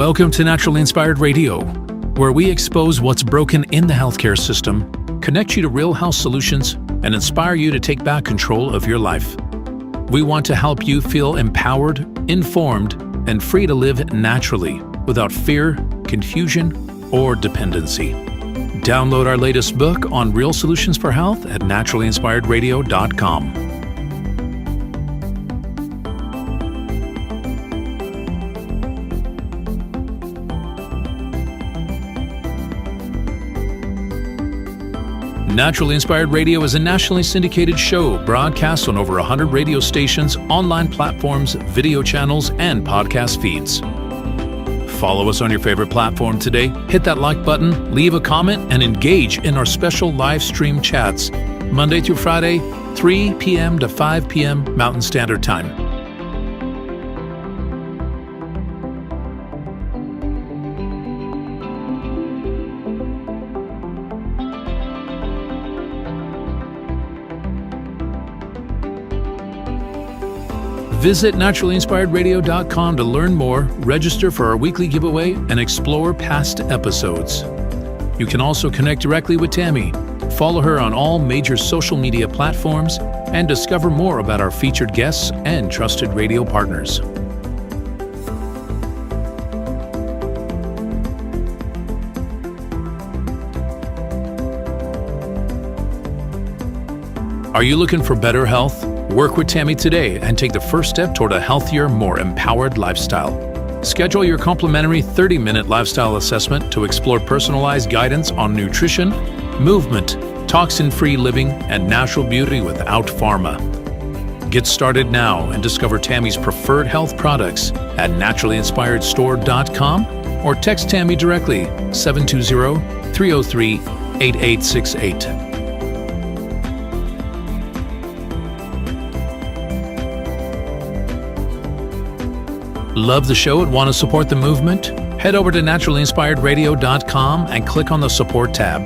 Welcome to Naturally Inspired Radio, where we expose what's broken in the healthcare system, connect you to real health solutions, and inspire you to take back control of your life. We want to help you feel empowered, informed, and free to live naturally without fear, confusion, or dependency. Download our latest book on real solutions for health at naturallyinspiredradio.com. Naturally Inspired Radio is a nationally syndicated show broadcast on over 100 radio stations, online platforms, video channels, and podcast feeds. Follow us on your favorite platform today, hit that like button, leave a comment, and engage in our special live stream chats, Monday through Friday, 3 p.m. to 5 p.m. Mountain Standard Time. Visit naturallyinspiredradio.com to learn more, register for our weekly giveaway, and explore past episodes. You can also connect directly with Tammy, follow her on all major social media platforms, and discover more about our featured guests and trusted radio partners. Are you looking for better health? Work with Tammy today and take the first step toward a healthier, more empowered lifestyle. Schedule your complimentary 30-minute lifestyle assessment to explore personalized guidance on nutrition, movement, toxin-free living, and natural beauty without pharma. Get started now and discover Tammy's preferred health products at naturallyinspiredstore.com or text Tammy directly 720-303-8868. Love the show and want to support the movement? Head over to naturallyinspiredradio.com and click on the support tab.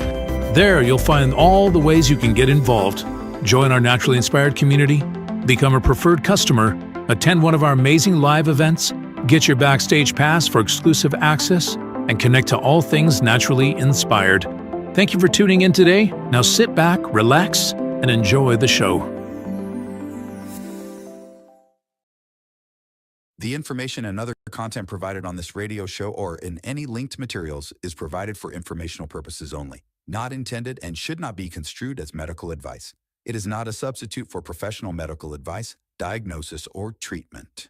There you'll find all the ways you can get involved. Join our Naturally Inspired community, become a preferred customer, attend one of our amazing live events, get your backstage pass for exclusive access, and connect to all things naturally inspired. Thank you for tuning in today. Now sit back, relax, and enjoy the show. The information and other content provided on this radio show or in any linked materials is provided for informational purposes only, not intended and should not be construed as medical advice. It is not a substitute for professional medical advice, diagnosis, or treatment.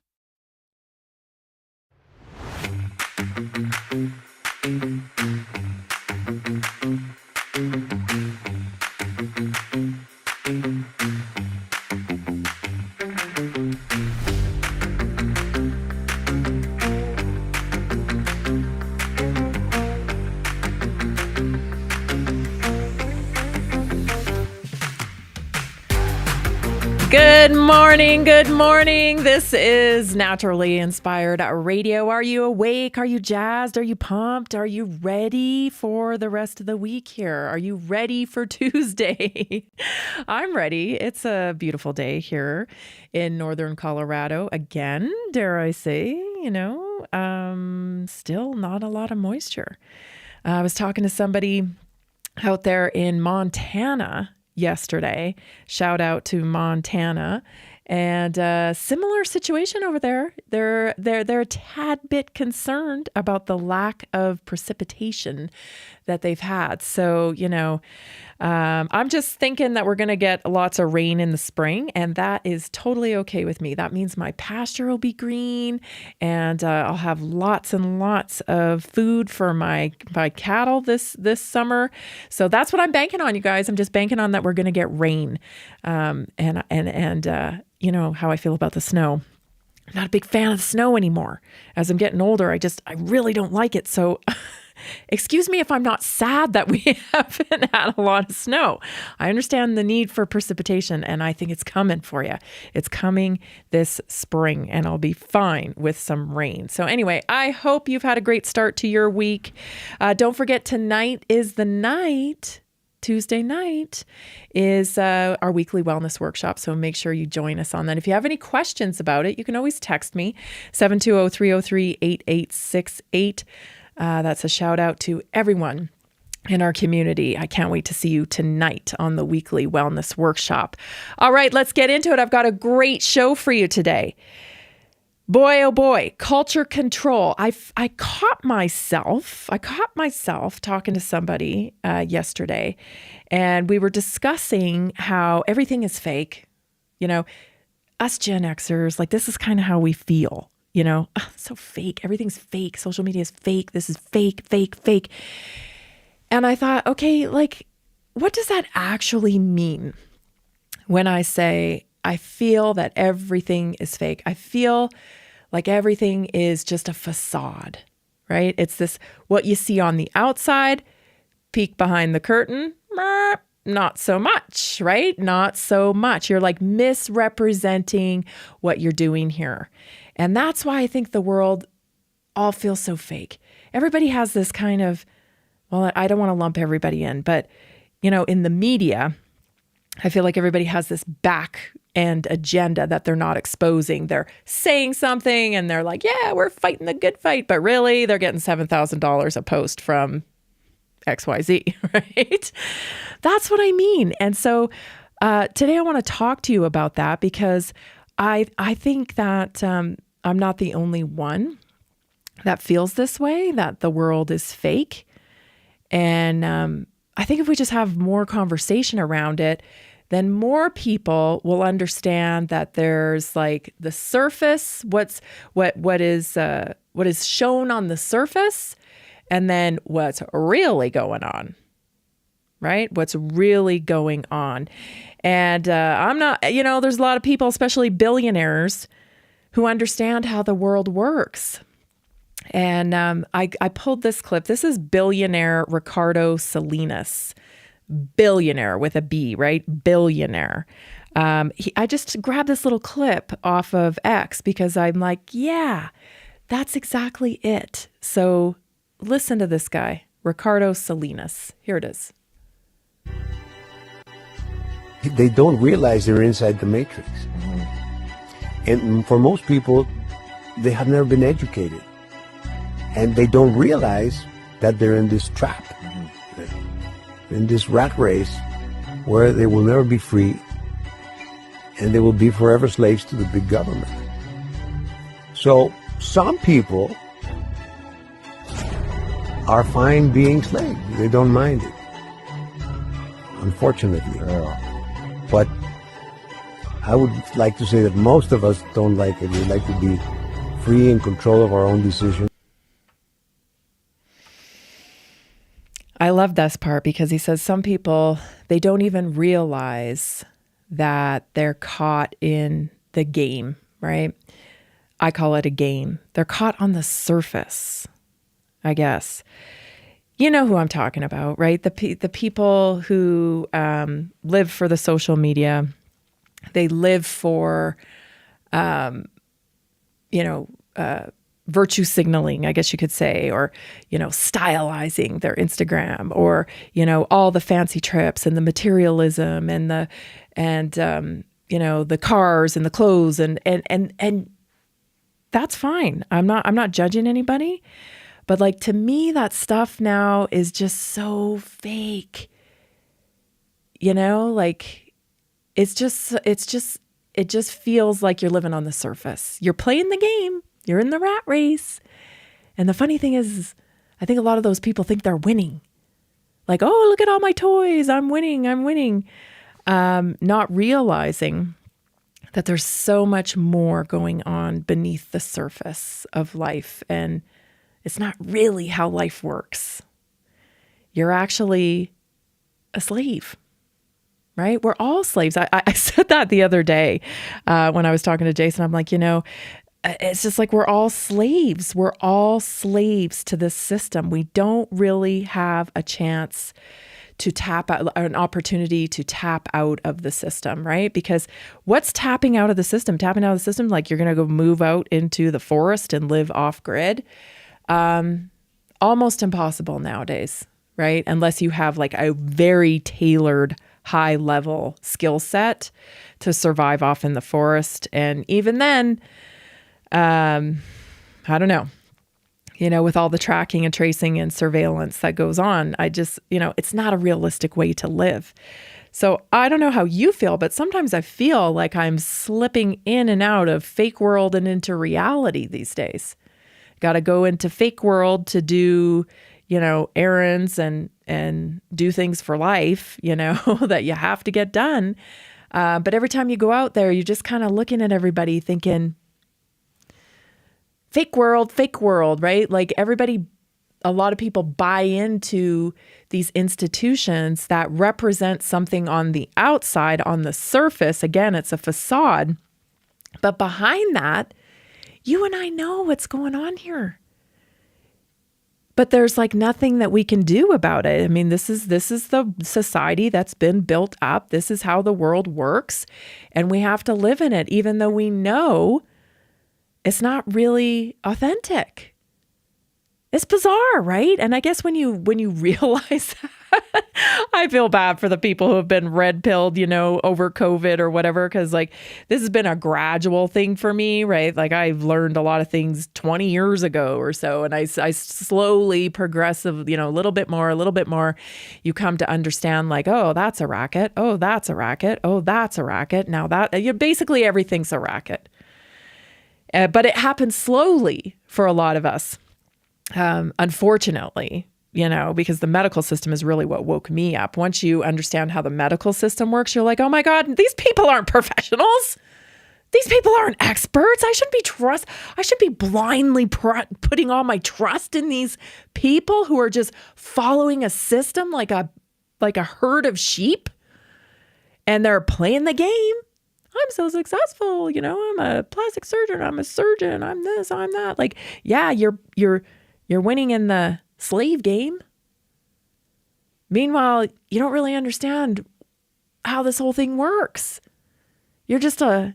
Good morning. This is Naturally Inspired Radio. Are you awake? Are you jazzed? Are you pumped? Are you ready for the rest of the week here? Are you ready for Tuesday? I'm ready. It's a beautiful day here in northern Colorado. Again, dare I say, still not a lot of moisture. I was talking to somebody out there in Montana yesterday. Shout out to Montana. And similar situation over there. They're a tad bit concerned about the lack of precipitation that they've had. So, I'm just thinking that we're going to get lots of rain in the spring, and that is totally okay with me. That means my pasture will be green, and I'll have lots and lots of food for my cattle this summer. So that's what I'm banking on, you guys. I'm just banking on that we're going to get rain, and you know how I feel about the snow. I'm not a big fan of the snow anymore. As I'm getting older, I really don't like it. So excuse me if I'm not sad that we haven't had a lot of snow. I understand the need for precipitation, and I think it's coming for you. It's coming this spring, and I'll be fine with some rain. So anyway, I hope you've had a great start to your week. Don't forget, tonight is the night Tuesday night is our weekly wellness workshop. So make sure you join us on that. If you have any questions about it, you can always text me, 720-303-8868. That's a shout out to everyone in our community. I can't wait to see you tonight on the weekly wellness workshop. All right, let's get into it. I've got a great show for you today. Boy, oh boy, culture control. I caught myself talking to somebody yesterday, and we were discussing how everything is fake. You know, us Gen Xers, like, this is kind of how we feel. You know, so fake. Everything's fake. Social media is fake. This is fake, fake, fake. And I thought, okay, like, what does that actually mean when I say I feel that everything is fake? I feel like everything is just a facade, right? It's this, what you see on the outside, peek behind the curtain, not so much, right? Not so much. You're like misrepresenting what you're doing here. And that's why I think the world all feels so fake. Everybody has this kind of, well, I don't want to lump everybody in, but, you know, in the media, I feel like everybody has this back end agenda that they're not exposing. They're saying something and they're like, yeah, we're fighting the good fight. But really, they're getting $7,000 a post from XYZ, right? That's what I mean. And so today I want to talk to you about that, because I think that I'm not the only one that feels this way, that the world is fake. And I think if we just have more conversation around it, then more people will understand that there's like the surface, what is shown on the surface, and then what's really going on, right? What's really going on. And I'm not, you know, there's a lot of people, especially billionaires, who understand how the world works. And I pulled this clip. This is billionaire Ricardo Salinas. Billionaire with a B, right? Billionaire. I just grabbed this little clip off of X because I'm like, yeah, that's exactly it. So listen to this guy, Ricardo Salinas. Here it is. They don't realize they're inside the matrix. And for most people, they have never been educated. And they don't realize that they're in this trap, in this rat race where they will never be free and they will be forever slaves to the big government. So some people are fine being slaves. They don't mind it, unfortunately. But I would like to say that most of us don't like it. We like to be free in control of our own decisions. I love this part because he says some people, they don't even realize that they're caught in the game, right? I call it a game. They're caught on the surface, I guess. You know who I'm talking about, right? The people who live for the social media. They live for, virtue signaling, I guess you could say, or, you know, stylizing their Instagram, or, you know, all the fancy trips and the materialism and the cars and the clothes and that's fine. I'm not judging anybody, but like, to me, that stuff now is just so fake, you know, like it just feels like you're living on the surface. You're playing the game. You're in the rat race. And the funny thing is, I think a lot of those people think they're winning. Like, oh, look at all my toys. I'm winning. Not realizing that there's so much more going on beneath the surface of life. And it's not really how life works. You're actually a slave, right? We're all slaves. I said that the other day when I was talking to Jason. I'm like, you know, it's just like we're all slaves. We're all slaves to this system. We don't really have a chance to tap out, an opportunity to tap out of the system, right? Because what's tapping out of the system? Tapping out of the system, like you're going to go move out into the forest and live off grid. Almost impossible nowadays. right? Unless you have like a very tailored high level skill set to survive off in the forest. And even then, I don't know, with all the tracking and tracing and surveillance that goes on, it's not a realistic way to live. So I don't know how you feel, but sometimes I feel like I'm slipping in and out of fake world and into reality these days. Got to go into fake world to do, errands and do things for life, that you have to get done. But every time you go out there, you're just kind of looking at everybody thinking, fake world, right? Like a lot of people buy into these institutions that represent something on the outside, on the surface. Again, it's a facade. But behind that, you and I know what's going on here. But there's like nothing that we can do about it. I mean, this is the society that's been built up. This is how the world works. And we have to live in it, even though we know it's not really authentic. It's bizarre, right? And I guess when you realize that, I feel bad for the people who have been red pilled, over COVID or whatever, because like this has been a gradual thing for me, right? Like I've learned a lot of things 20 years ago or so, and I slowly, progressive, a little bit more, you come to understand like, oh, that's a racket. Oh, that's a racket. Oh, that's a racket. Now basically everything's a racket. But it happens slowly for a lot of us. Unfortunately, because the medical system is really what woke me up. Once you understand how the medical system works, you're like, oh my God, these people aren't professionals. These people aren't experts. I should be blindly putting all my trust in these people who are just following a system like a herd of sheep, and they're playing the game. I'm so successful. I'm a plastic surgeon. I'm a surgeon. I'm this, I'm that. Like, yeah, you're winning in the slave game. Meanwhile, you don't really understand how this whole thing works. You're just a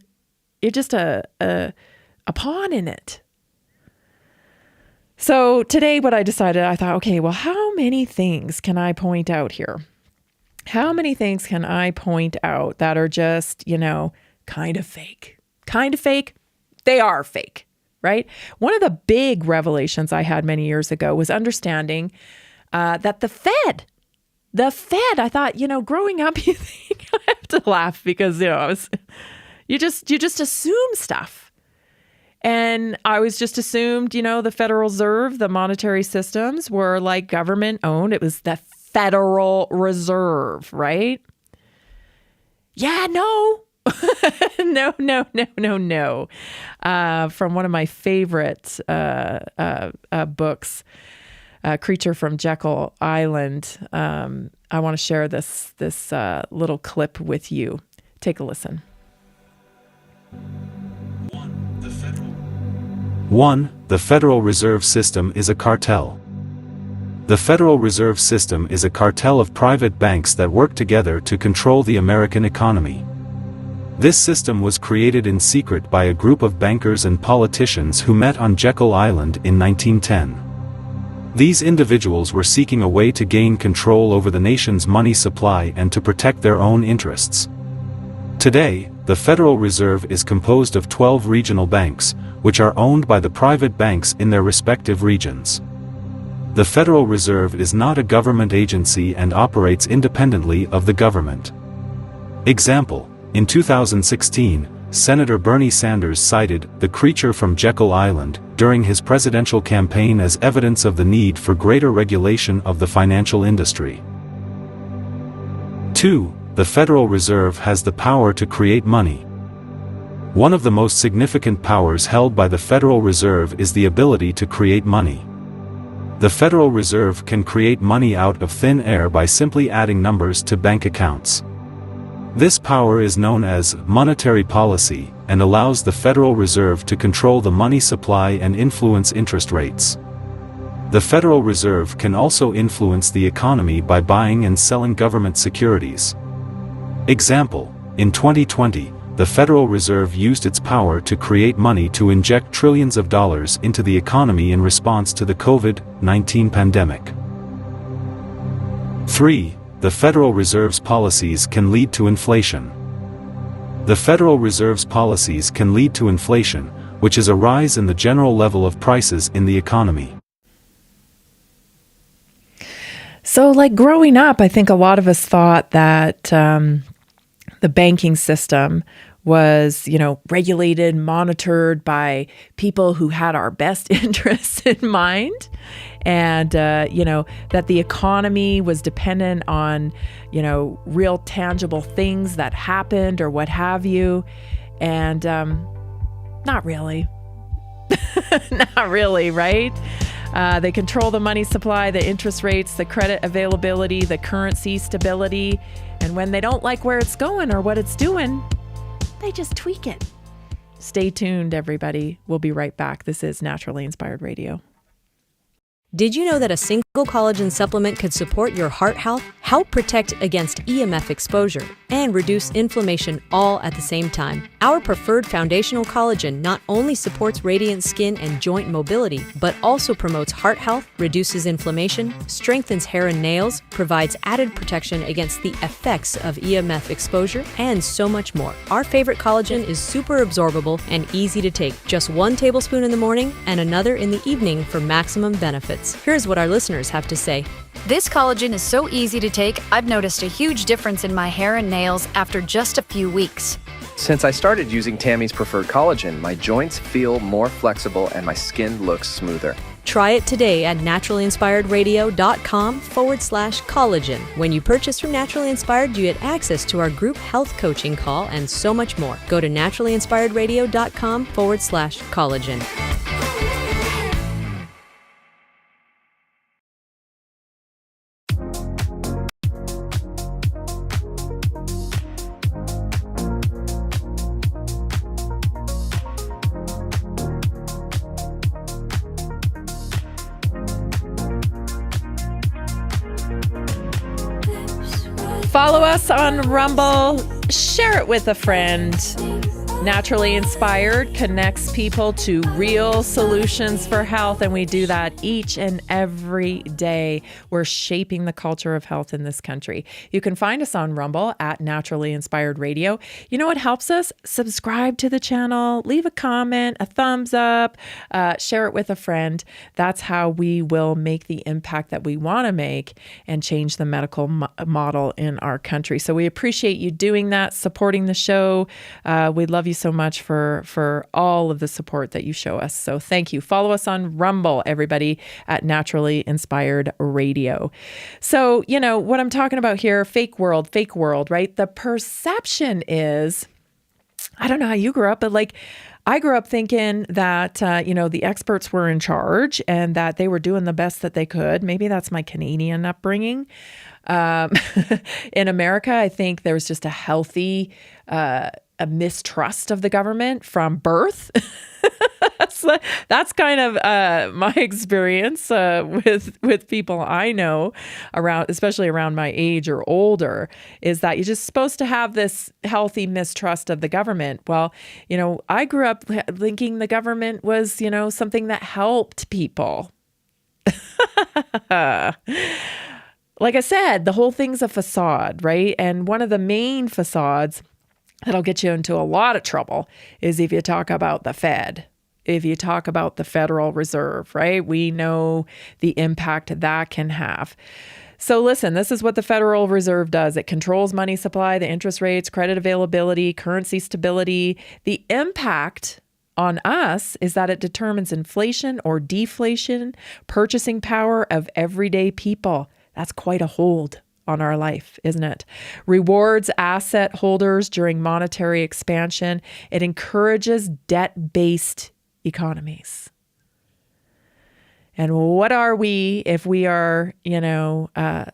pawn in it. So today what I decided, I thought, okay, well, how many things can I point out here? How many things can I point out that are just, kind of fake? Kind of fake? They are fake. Right? One of the big revelations I had many years ago was understanding that the Fed, I thought, growing up, you think, I have to laugh because, you just assume stuff. And I was just assumed, the Federal Reserve, the monetary systems were like government owned. It was the Federal Reserve, right? Yeah, no. No. From one of my favorite books, Creature from Jekyll Island. I want to share this little clip with you. Take a listen. 1. The Federal Reserve System is a cartel. The Federal Reserve System is a cartel of private banks that work together to control the American economy. This system was created in secret by a group of bankers and politicians who met on Jekyll Island in 1910. These individuals were seeking a way to gain control over the nation's money supply and to protect their own interests. Today, the Federal Reserve is composed of 12 regional banks, which are owned by the private banks in their respective regions. The Federal Reserve is not a government agency and operates independently of the government. Example: in 2016, Senator Bernie Sanders cited The Creature from Jekyll Island during his presidential campaign as evidence of the need for greater regulation of the financial industry. 2. The Federal Reserve has the power to create money. One of the most significant powers held by the Federal Reserve is the ability to create money. The Federal Reserve can create money out of thin air by simply adding numbers to bank accounts. This power is known as monetary policy and allows the Federal Reserve to control the money supply and influence interest rates. The Federal Reserve can also influence the economy by buying and selling government securities. Example: in 2020, the Federal Reserve used its power to create money to inject trillions of dollars into the economy in response to the COVID-19 pandemic. 3. The Federal Reserve's policies can lead to inflation. The Federal Reserve's policies can lead to inflation, which is a rise in the general level of prices in the economy. So, like growing up, I think a lot of us thought that the banking system was, regulated, monitored by people who had our best interests in mind. And, that the economy was dependent on, real tangible things that happened or what have you. And not really. Not really, right? They control the money supply, the interest rates, the credit availability, the currency stability. And when they don't like where it's going or what it's doing, they just tweak it. Stay tuned, everybody. We'll be right back. This is Naturally Inspired Radio. Did you know that a single collagen supplement could support your heart health, help protect against EMF exposure, and reduce inflammation all at the same time? Our preferred foundational collagen not only supports radiant skin and joint mobility, but also promotes heart health, reduces inflammation, strengthens hair and nails, provides added protection against the effects of EMF exposure, and so much more. Our favorite collagen is super absorbable and easy to take. Just 1 tablespoon in the morning and another in the evening for maximum benefits. Here's what our listeners have to say. This collagen is so easy to take, I've noticed a huge difference in my hair and nails after just a few weeks. Since I started using Tammy's preferred collagen, my joints feel more flexible and my skin looks smoother. Try it today at naturallyinspiredradio.com/collagen. When you purchase from Naturally Inspired, you get access to our group health coaching call and so much more. Go to naturallyinspiredradio.com/collagen. Follow us on Rumble. Share it with a friend. Naturally Inspired connects people to real solutions for health, and we do that each and every day. We're shaping the culture of health in this country. You can find us on Rumble at Naturally Inspired Radio. You know what helps us? Subscribe to the channel, leave a comment, a thumbs up, share it with a friend. That's how we will make the impact that we want to make and change the medical model in our country. So we appreciate you doing that, supporting the show. We love you so much for all of the support that you show us. So thank you. Follow us on Rumble, everybody, at Naturally Inspired Radio. So, what I'm talking about here, fake world, right? The perception is, I don't know how you grew up, but I grew up thinking that, the experts were in charge and that they were doing the best that they could. Maybe that's my Canadian upbringing. In America, I think there was just a healthy a mistrust of the government from birth. That's kind of my experience with people I know around, especially around my age or older, is that you're just supposed to have this healthy mistrust of the government. Well, I grew up thinking the government was, something that helped people. Like I said, the whole thing's a facade, right? And one of the main facades that'll get you into a lot of trouble is if you talk about the Fed, if you talk about the Federal Reserve, right? We know the impact that can have. So listen, this is what the Federal Reserve does. It controls money supply, the interest rates, credit availability, currency stability. The impact on us is that it determines inflation or deflation, purchasing power of everyday people. That's quite a hold on our life, isn't it? Rewards asset holders during monetary expansion. It encourages debt-based economies. And what are we if we are,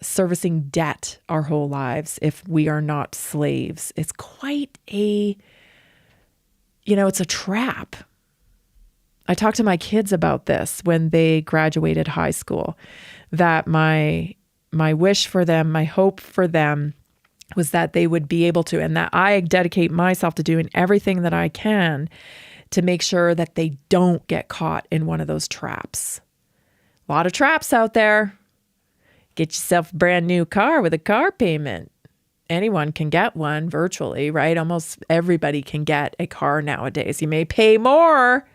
servicing debt our whole lives, if we are not slaves? It's quite a, it's a trap. I talked to my kids about this when they graduated high school, that my wish for them, my hope for them was that they would be able to, and that I dedicate myself to doing everything that I can to make sure that they don't get caught in one of those traps. A lot of traps out there. Get yourself a brand new car with a car payment. Anyone can get one virtually, right? Almost everybody can get a car nowadays. You may pay more,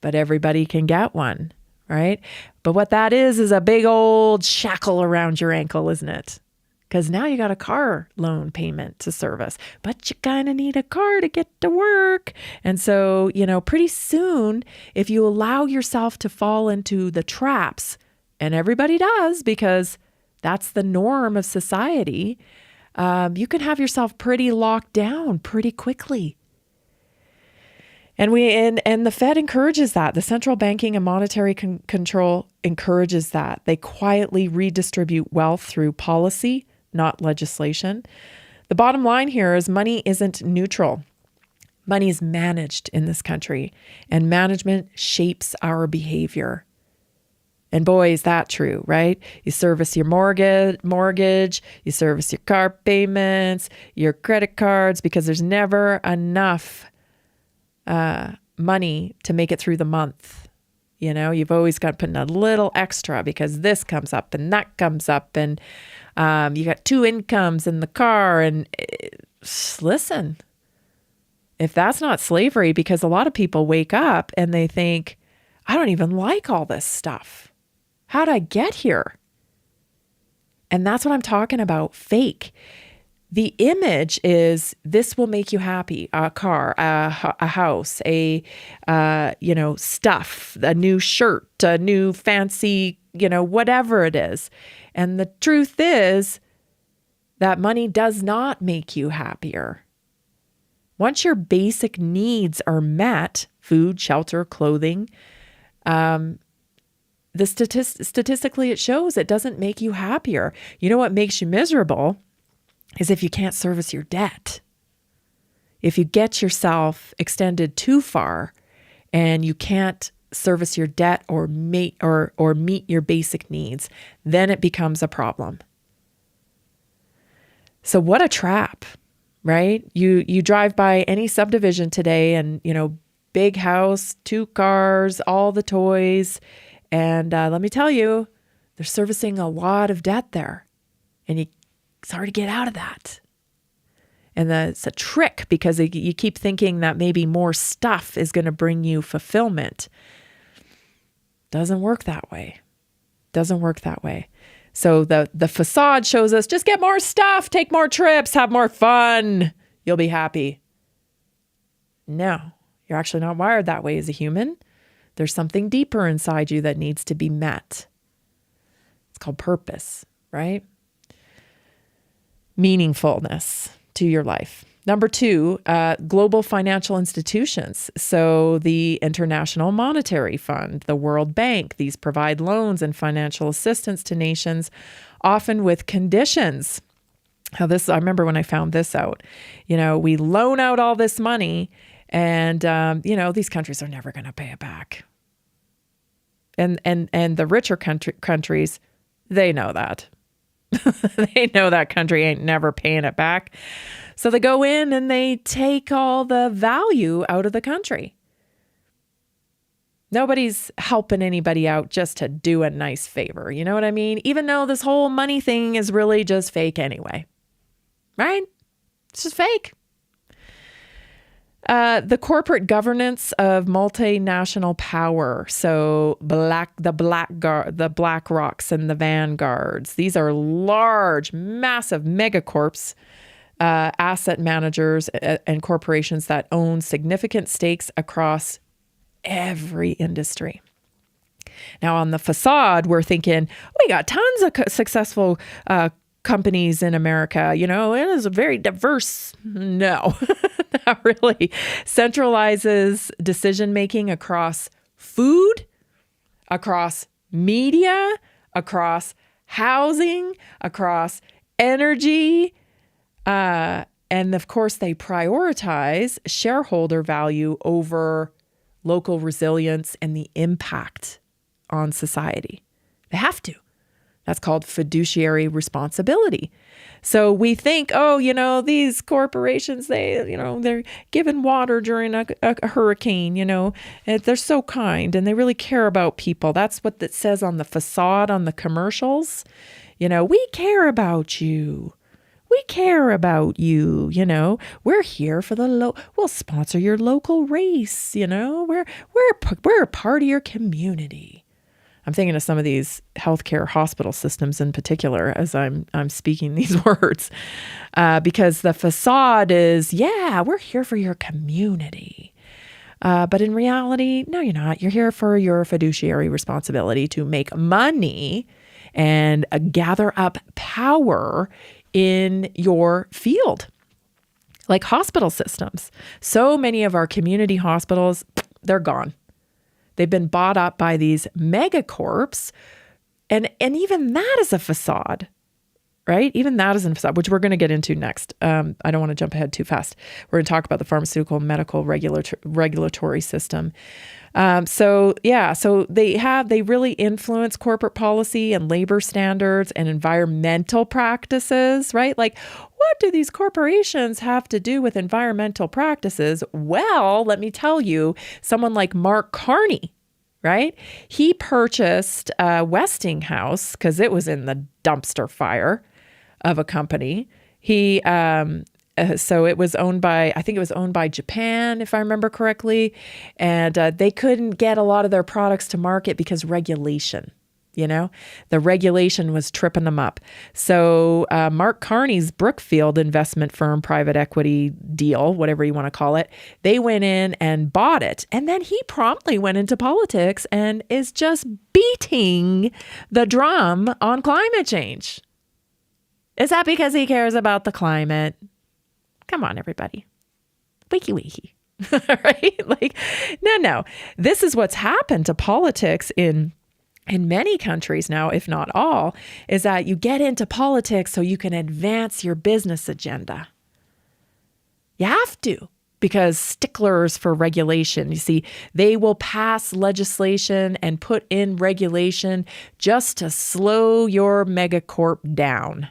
but everybody can get one, right? But what that is a big old shackle around your ankle, isn't it? Because now you got a car loan payment to service, but you kind of need a car to get to work. And so, pretty soon, if you allow yourself to fall into the traps, and everybody does because that's the norm of society, you can have yourself pretty locked down pretty quickly. And the Fed encourages that. The central banking and monetary control encourages that. They quietly redistribute wealth through policy, not legislation. The bottom line here is money isn't neutral. Money is managed in this country, and management shapes our behavior. And boy, is that true, right? You service your mortgage, you service your car payments, your credit cards, because there's never enough money to make it through the month. You've always got to put in a little extra because this comes up and that comes up, and you got two incomes in the car. And listen, if that's not slavery, because a lot of people wake up and they think, I don't even like all this stuff. How'd I get here? And that's what I'm talking about. Fake. The image is this will make you happy. A car, a house, stuff, a new shirt, a new fancy, whatever it is. And the truth is that money does not make you happier. Once your basic needs are met, food, shelter, clothing, statistically it shows it doesn't make you happier. You know what makes you miserable is if you can't service your debt. If you get yourself extended too far and you can't service your debt or meet your basic needs, then it becomes a problem. So what a trap, right? You drive by any subdivision today and, big house, 2 cars, all the toys. And let me tell you, they're servicing a lot of debt there. And it's hard to get out of that. And it's a trick because you keep thinking that maybe more stuff is going to bring you fulfillment. Doesn't work that way. So the facade shows us just get more stuff, take more trips, have more fun. You'll be happy. No, you're actually not wired that way as a human. There's something deeper inside you that needs to be met. It's called purpose, right? Meaningfulness to your life. Number 2, global financial institutions. So the International Monetary Fund, the World Bank, these provide loans and financial assistance to nations, often with conditions. I remember when I found this out, we loan out all this money and, these countries are never going to pay it back. And the richer countries, they know that. They know that country ain't never paying it back. So they go in and they take all the value out of the country. Nobody's helping anybody out just to do a nice favor. You know what I mean? Even though this whole money thing is really just fake anyway. Right? It's just fake. The corporate governance of multinational power. So the BlackRocks and the Vanguards. These are large, massive megacorps, asset managers and corporations that own significant stakes across every industry. Now, on the facade, we're thinking, we got tons of successful companies in America. It is very diverse. No, not really. Centralizes decision-making across food, across media, across housing, across energy. And of course, they prioritize shareholder value over local resilience and the impact on society. They have to. That's called fiduciary responsibility. So we think, these corporations, they're giving water during a hurricane, they're so kind and they really care about people. That's what it says on the facade, on the commercials. We care about you. We care about you, We're here for we'll sponsor your local race, We're a part of your community. I'm thinking of some of these healthcare hospital systems in particular as I'm speaking these words, because the facade is, we're here for your community. But in reality, no, you're not. You're here for your fiduciary responsibility to make money and gather up power in your field, like hospital systems. So many of our community hospitals, they're gone. They've been bought up by these megacorps, and even that is a facade, right? Even that is a facade, which we're going to get into next. I don't want to jump ahead too fast. We're going to talk about the pharmaceutical and medical regulatory system. So they really influence corporate policy and labor standards and environmental practices, right? Like, what do these corporations have to do with environmental practices? Well, let me tell you, someone like Mark Carney, right? He purchased Westinghouse because it was in the dumpster fire of a company. So it was owned by, I think it was owned by Japan, if I remember correctly. And they couldn't get a lot of their products to market because regulation, the regulation was tripping them up. So Mark Carney's Brookfield investment firm, private equity deal, whatever you want to call it, they went in and bought it. And then he promptly went into politics and is just beating the drum on climate change. Is that because he cares about the climate? Come on, everybody. Wakey. Right? Like, no. This is what's happened to politics in many countries now, if not all, is that you get into politics so you can advance your business agenda. You have to, because sticklers for regulation, you see, they will pass legislation and put in regulation just to slow your megacorp down.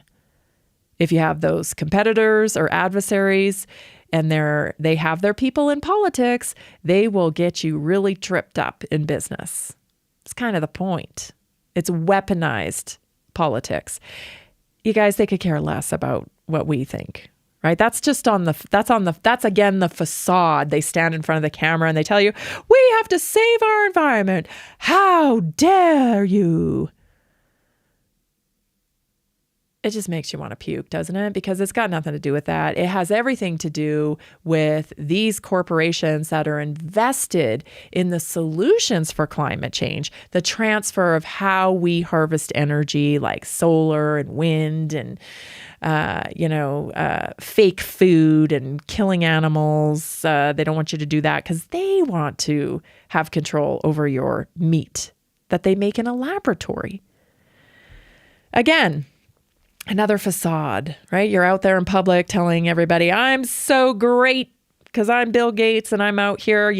If you have those competitors or adversaries and they have their people in politics, they will get you really tripped up in business. It's kind of the point. It's weaponized politics. You guys, they could care less about what we think, right? That's again the facade. They stand in front of the camera and they tell you, we have to save our environment. How dare you? It just makes you want to puke, doesn't it? Because it's got nothing to do with that. It has everything to do with these corporations that are invested in the solutions for climate change, the transfer of how we harvest energy like solar and wind and, fake food and killing animals. They don't want you to do that because they want to have control over your meat that they make in a laboratory. Again, another facade, right? You're out there in public telling everybody, I'm so great because I'm Bill Gates and I'm out here,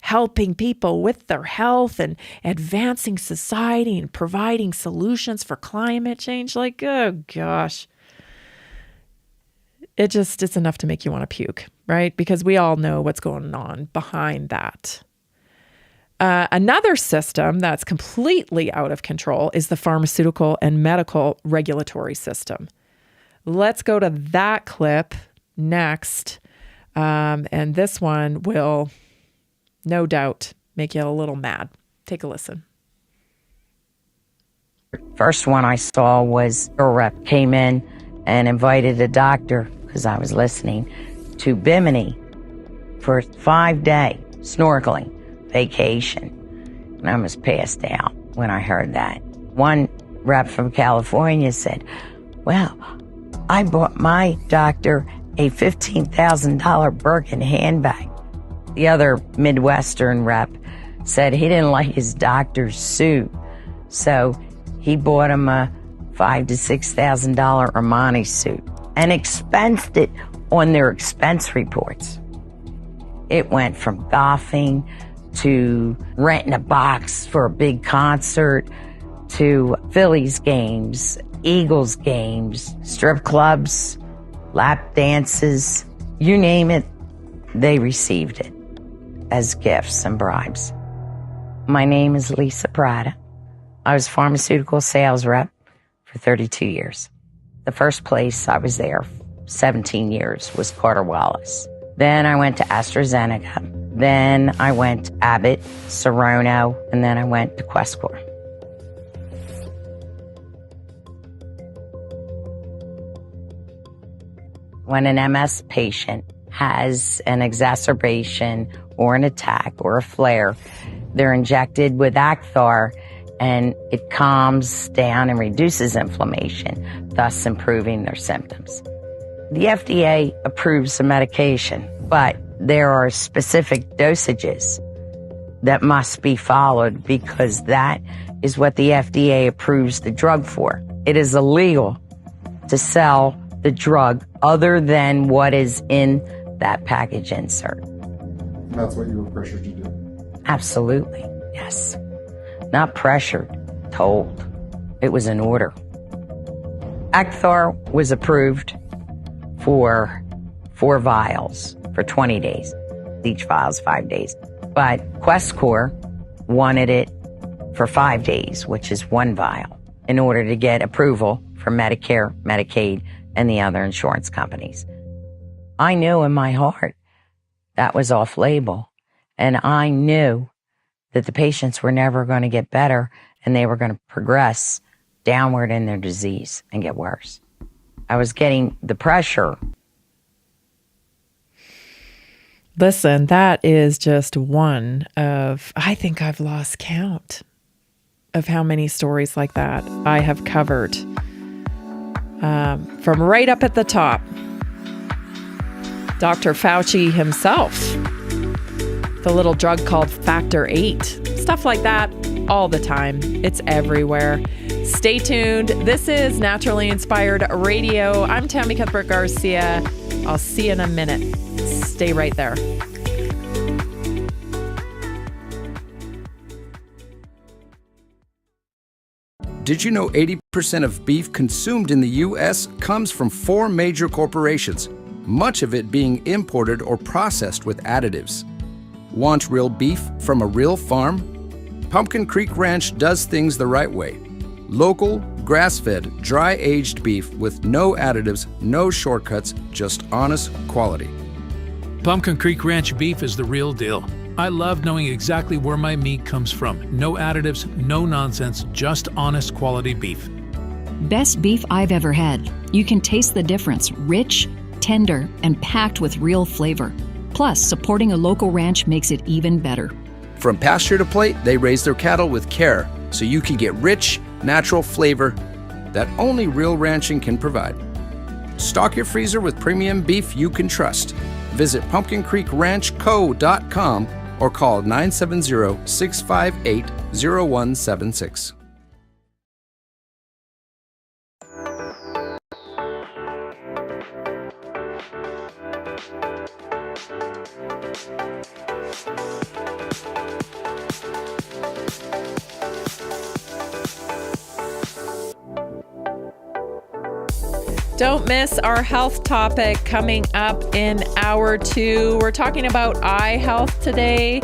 helping people with their health and advancing society and providing solutions for climate change. Like, oh gosh. It's enough to make you want to puke, right? Because we all know what's going on behind that. Another system that's completely out of control is the pharmaceutical and medical regulatory system. Let's go to that clip next. And this one will, no doubt, make you a little mad. Take a listen. First one I saw was a rep came in and invited a doctor, because I was listening, to Bimini for 5-day snorkeling vacation. And I was passed out when I heard that. One rep from California said, well, I bought my doctor a $15,000 Birkin handbag. The other Midwestern rep said he didn't like his doctor's suit, so he bought him a $5,000 to $6,000 Armani suit and expensed it on their expense reports. It went from golfing to renting a box for a big concert to Phillies games, Eagles games, strip clubs, lap dances, you name it, they received it as gifts and bribes. My name is Lisa Prada. I was pharmaceutical sales rep for 32 years. The first place I was there 17 years was Carter Wallace. Then I went to AstraZeneca. Then I went to Abbott, Serono, and then I went to Questcor. When an MS patient has an exacerbation or an attack or a flare, they're injected with Acthar, and it calms down and reduces inflammation, thus improving their symptoms. The FDA approves the medication, but there are specific dosages that must be followed because that is what the FDA approves the drug for. It is illegal to sell the drug other than what is in that package insert. That's what you were pressured to do? Absolutely, yes. Not pressured, told. It was an order. Acthar was approved for 4 vials for 20 days. Each vial is 5 days. But Questcor wanted it for 5 days, which is 1 vial, in order to get approval for Medicare, Medicaid, and the other insurance companies. I knew in my heart that was off-label, and I knew that the patients were never going to get better and they were going to progress downward in their disease and get worse. I was getting the pressure. Listen, that is just one of, I think I've lost count of how many stories like that I have covered. From right up at the top, Dr. Fauci himself, the little drug called Factor 8, stuff like that all the time. It's everywhere. Stay tuned. This is Naturally Inspired Radio. I'm Tammy Cuthbert Garcia. I'll see you in a minute. Stay right there. Did you know 80% of beef consumed in the U.S. comes from 4 major corporations, much of it being imported or processed with additives? Want real beef from a real farm? Pumpkin Creek Ranch does things the right way. Local, grass-fed, dry-aged beef with no additives, no shortcuts, just honest quality. Pumpkin Creek Ranch beef is the real deal. I love knowing exactly where my meat comes from. No additives, no nonsense, just honest quality beef. Best beef I've ever had. You can taste the difference. Rich, tender, and packed with real flavor. Plus, supporting a local ranch makes it even better. From pasture to plate, they raise their cattle with care, so you can get rich, natural flavor that only real ranching can provide. Stock your freezer with premium beef you can trust. Visit pumpkincreekranchco.com or call 970-658-0176. Don't miss our health topic coming up in hour 2. We're talking about eye health today.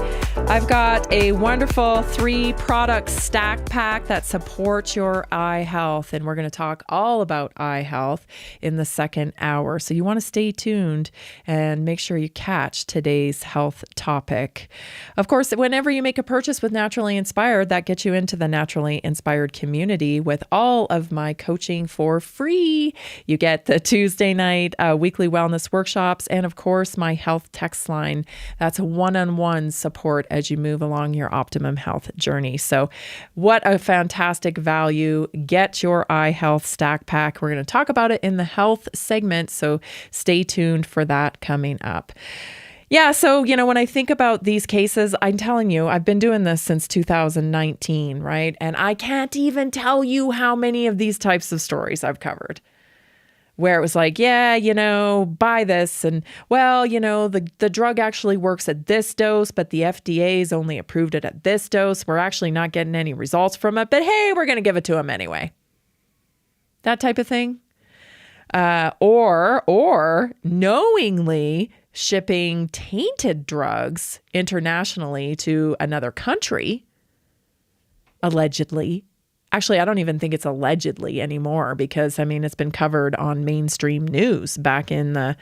I've got a wonderful 3-product stack pack that supports your eye health, and we're going to talk all about eye health in the second hour. So you want to stay tuned and make sure you catch today's health topic. Of course, whenever you make a purchase with Naturally Inspired, that gets you into the Naturally Inspired community with all of my coaching for free. You get the Tuesday night weekly wellness workshops, and of course, my health text line. That's one-on-one support as you move along your optimum health journey. So what a fantastic value. Get your eye health stack pack. We're going to talk about it in the health segment, so stay tuned for that coming up. Yeah, so, when I think about these cases, I'm telling you, I've been doing this since 2019, right? And I can't even tell you how many of these types of stories I've covered, where it was like, yeah, buy this. And well, the drug actually works at this dose, but the FDA's only approved it at this dose. We're actually not getting any results from it, but hey, we're going to give it to them anyway. That type of thing. Or knowingly shipping tainted drugs internationally to another country, allegedly, Actually, I don't even think it's allegedly anymore because, I mean, it's been covered on mainstream news back in the,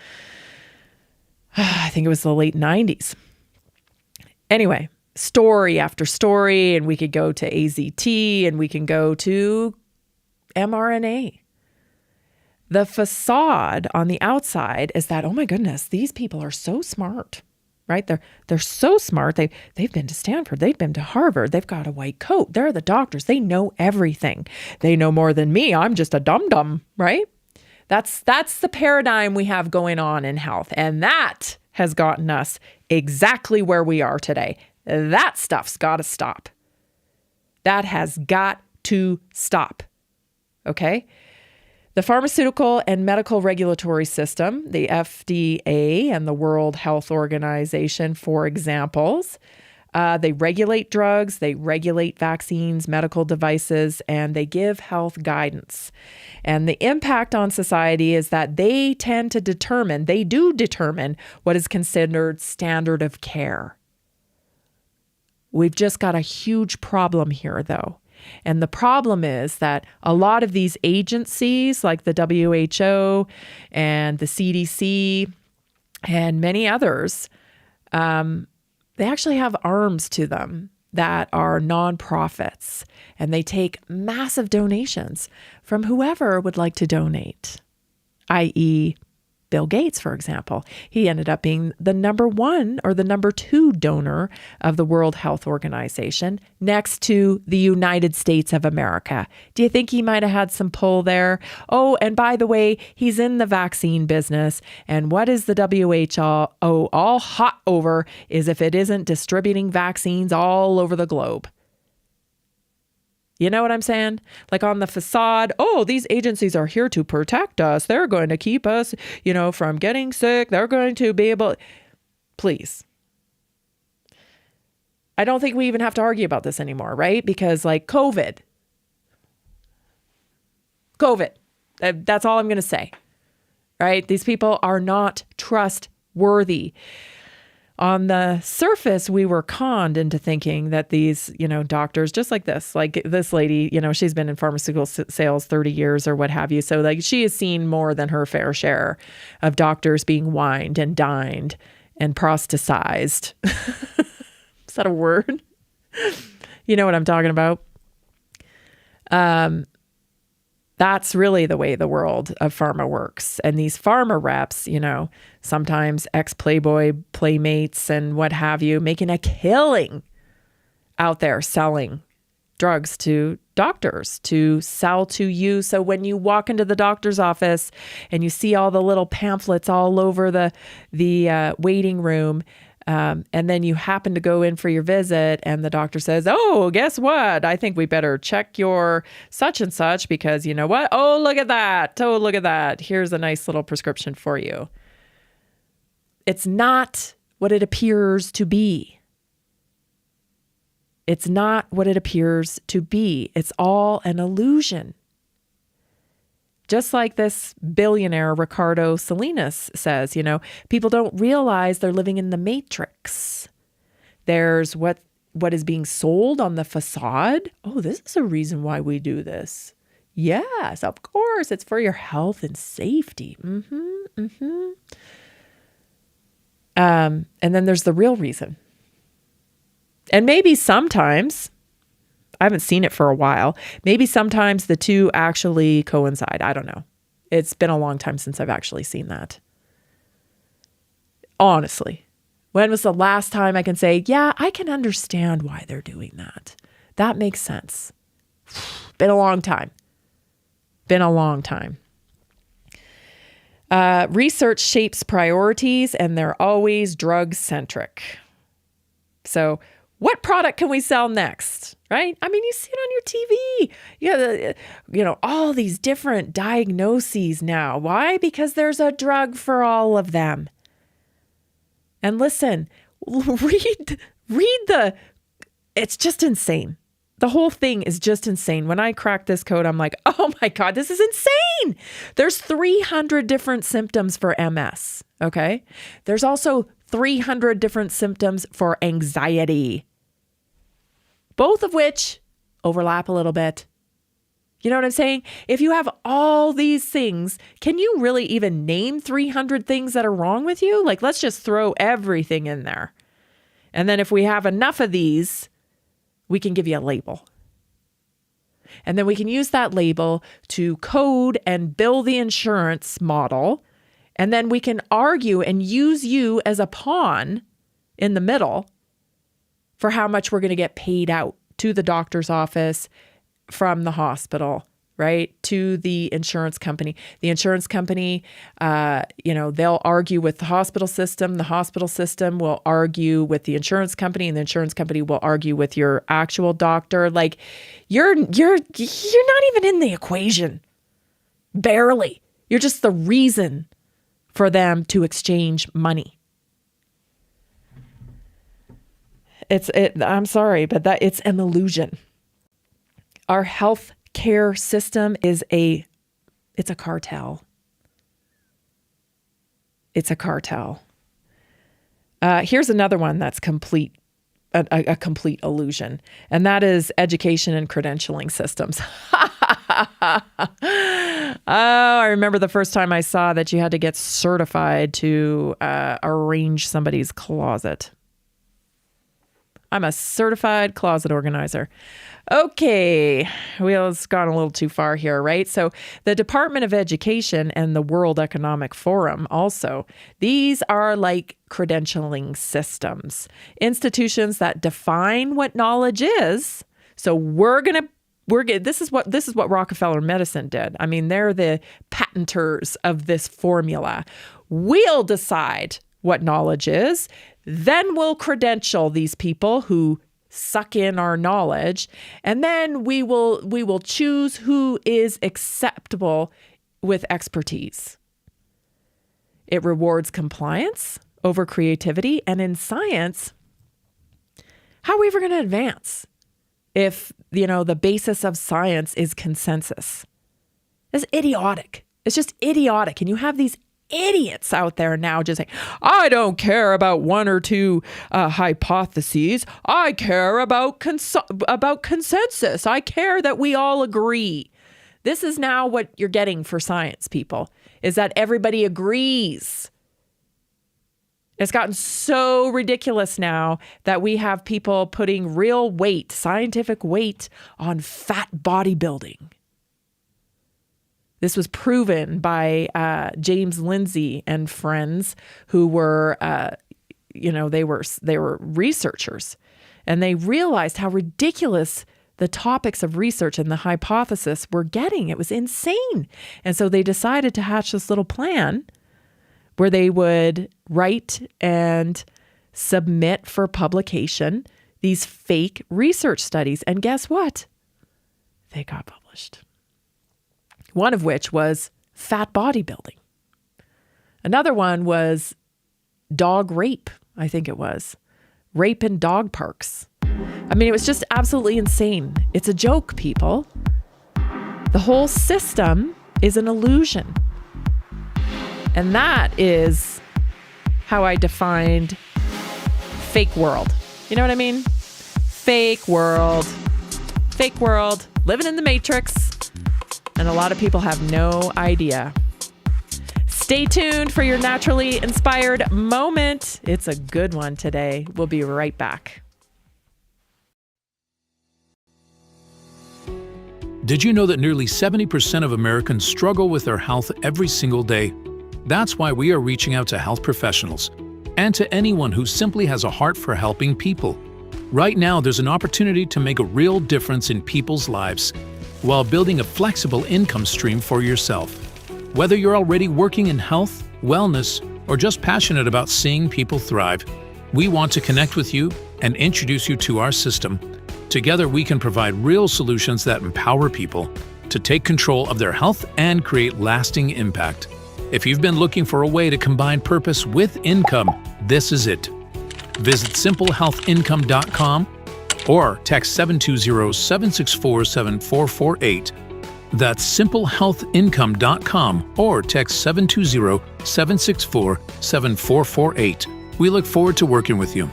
I think it was the late 90s. Anyway, story after story, and we could go to AZT and we can go to mRNA. The facade on the outside is that, oh my goodness, these people are so smart, right? They're so smart. They've been to Stanford. They've been to Harvard. They've got a white coat. They're the doctors. They know everything. They know more than me. I'm just a dum-dum, right? That's the paradigm we have going on in health. And that has gotten us exactly where we are today. That stuff's got to stop. That has got to stop. Okay? The pharmaceutical and medical regulatory system, the FDA and the World Health Organization, for examples, they regulate drugs, they regulate vaccines, medical devices, and they give health guidance. And the impact on society is that they do determine what is considered standard of care. We've just got a huge problem here, though. And the problem is that a lot of these agencies like the WHO and the CDC and many others, they actually have arms to them that are nonprofits, and they take massive donations from whoever would like to donate, i.e., Bill Gates, for example. He ended up being the number 1 or the number 2 donor of the World Health Organization next to the United States of America. Do you think he might have had some pull there? Oh, and by the way, he's in the vaccine business. And what is the WHO all hot over is if it isn't distributing vaccines all over the globe. You know what I'm saying? Like on the facade, oh, these agencies are here to protect us. They're going to keep us, from getting sick. They're going to be able... Please. I don't think we even have to argue about this anymore, right? Because like COVID. That's all I'm going to say, right? These people are not trustworthy. On the surface, we were conned into thinking that these, doctors, just like this lady, she's been in pharmaceutical sales 30 years or what have you. So like she has seen more than her fair share of doctors being wined and dined and prosticized. Is that a word? You know what I'm talking about? That's really the way the world of pharma works. And these pharma reps, sometimes ex-Playboy playmates and what have you, making a killing out there selling drugs to doctors to sell to you. So when you walk into the doctor's office and you see all the little pamphlets all over the waiting room, and then you happen to go in for your visit and the doctor says, oh, guess what? I think we better check your such and such because you know what? Oh, look at that. Oh, look at that. Here's a nice little prescription for you. It's not what it appears to be. It's not what it appears to be. It's all an illusion. Just like this billionaire Ricardo Salinas says, people don't realize they're living in the matrix. There's what is being sold on the facade. Oh, this is a reason why we do this. Yes, of course. It's for your health and safety. And then there's the real reason. And maybe sometimes, I haven't seen it for a while, maybe sometimes the two actually coincide. I don't know. It's been a long time since I've actually seen that. Honestly, when was the last time I can say, yeah, I can understand why they're doing that. That makes sense. Been a long time. Research shapes priorities and they're always drug-centric. So what product can we sell next? Right? I mean, you see it on your TV. Yeah, all these different diagnoses now. Why? Because there's a drug for all of them. And listen, read it's just insane. The whole thing is just insane. When I crack this code, I'm like, oh my God, this is insane. There's 300 different symptoms for MS. Okay. There's also 300 different symptoms for anxiety. Both of which overlap a little bit, You know what I'm saying? If you have all these things, can you really even name 300 things that are wrong with you? Like, let's just throw everything in there. And then if we have enough of these, we can give you a label. And then we can use that label to code and bill the insurance model. And then we can argue and use you as a pawn in the middle for how much we're going to get paid out to the doctor's office, from the hospital, right, to the insurance company. The insurance company, they'll argue with the hospital system. The hospital system will argue with the insurance company, and the insurance company will argue with your actual doctor. Like, you're not even in the equation. Barely. You're just the reason for them to exchange money. I'm sorry, but it's an illusion. Our health care system it's a cartel. It's a cartel. Here's another one that's a complete illusion, and that is education and credentialing systems. I remember the first time I saw that you had to get certified to arrange somebody's closet. I'm a certified closet organizer. Okay, it's gone a little too far here, right? So the Department of Education and the World Economic Forum also, these are like credentialing systems, institutions that define what knowledge is. So this is what Rockefeller Medicine did. I mean, they're the patenters of this formula. We'll decide what knowledge is. Then we'll credential these people who suck in our knowledge, and then we will choose who is acceptable with expertise. It rewards compliance over creativity, and in science, how are we ever going to advance if, the basis of science is consensus? It's idiotic. It's just idiotic. And you have these idiots out there now just saying, I don't care about one or two hypotheses. I care about consensus. I care that we all agree. This is now what you're getting for science, people, is that everybody agrees. It's gotten so ridiculous now that we have people putting real weight, scientific weight, on fat bodybuilding. This was proven by James Lindsay and friends who were, they were researchers, and they realized how ridiculous the topics of research and the hypothesis were getting. It was insane. And so they decided to hatch this little plan where they would write and submit for publication these fake research studies. And guess what? They got published. One of which was fat bodybuilding. Another one was dog rape, I think it was. Rape in dog parks. I mean, it was just absolutely insane. It's a joke, people. The whole system is an illusion. And that is how I defined fake world. You know what I mean? Fake world. Fake world. Living in the Matrix. And a lot of people have no idea. Stay tuned for your naturally inspired moment. It's a good one today. We'll be right back. Did you know that nearly 70% of Americans struggle with their health every single day? That's why we are reaching out to health professionals and to anyone who simply has a heart for helping people. Right now, there's an opportunity to make a real difference in people's lives while building a flexible income stream for yourself. Whether you're already working in health, wellness, or just passionate about seeing people thrive, we want to connect with you and introduce you to our system. Together, we can provide real solutions that empower people to take control of their health and create lasting impact. If you've been looking for a way to combine purpose with income, this is it. Visit simplehealthincome.com or text 720-764-7448. That's simplehealthincome.com or text 720-764-7448. We look forward to working with you.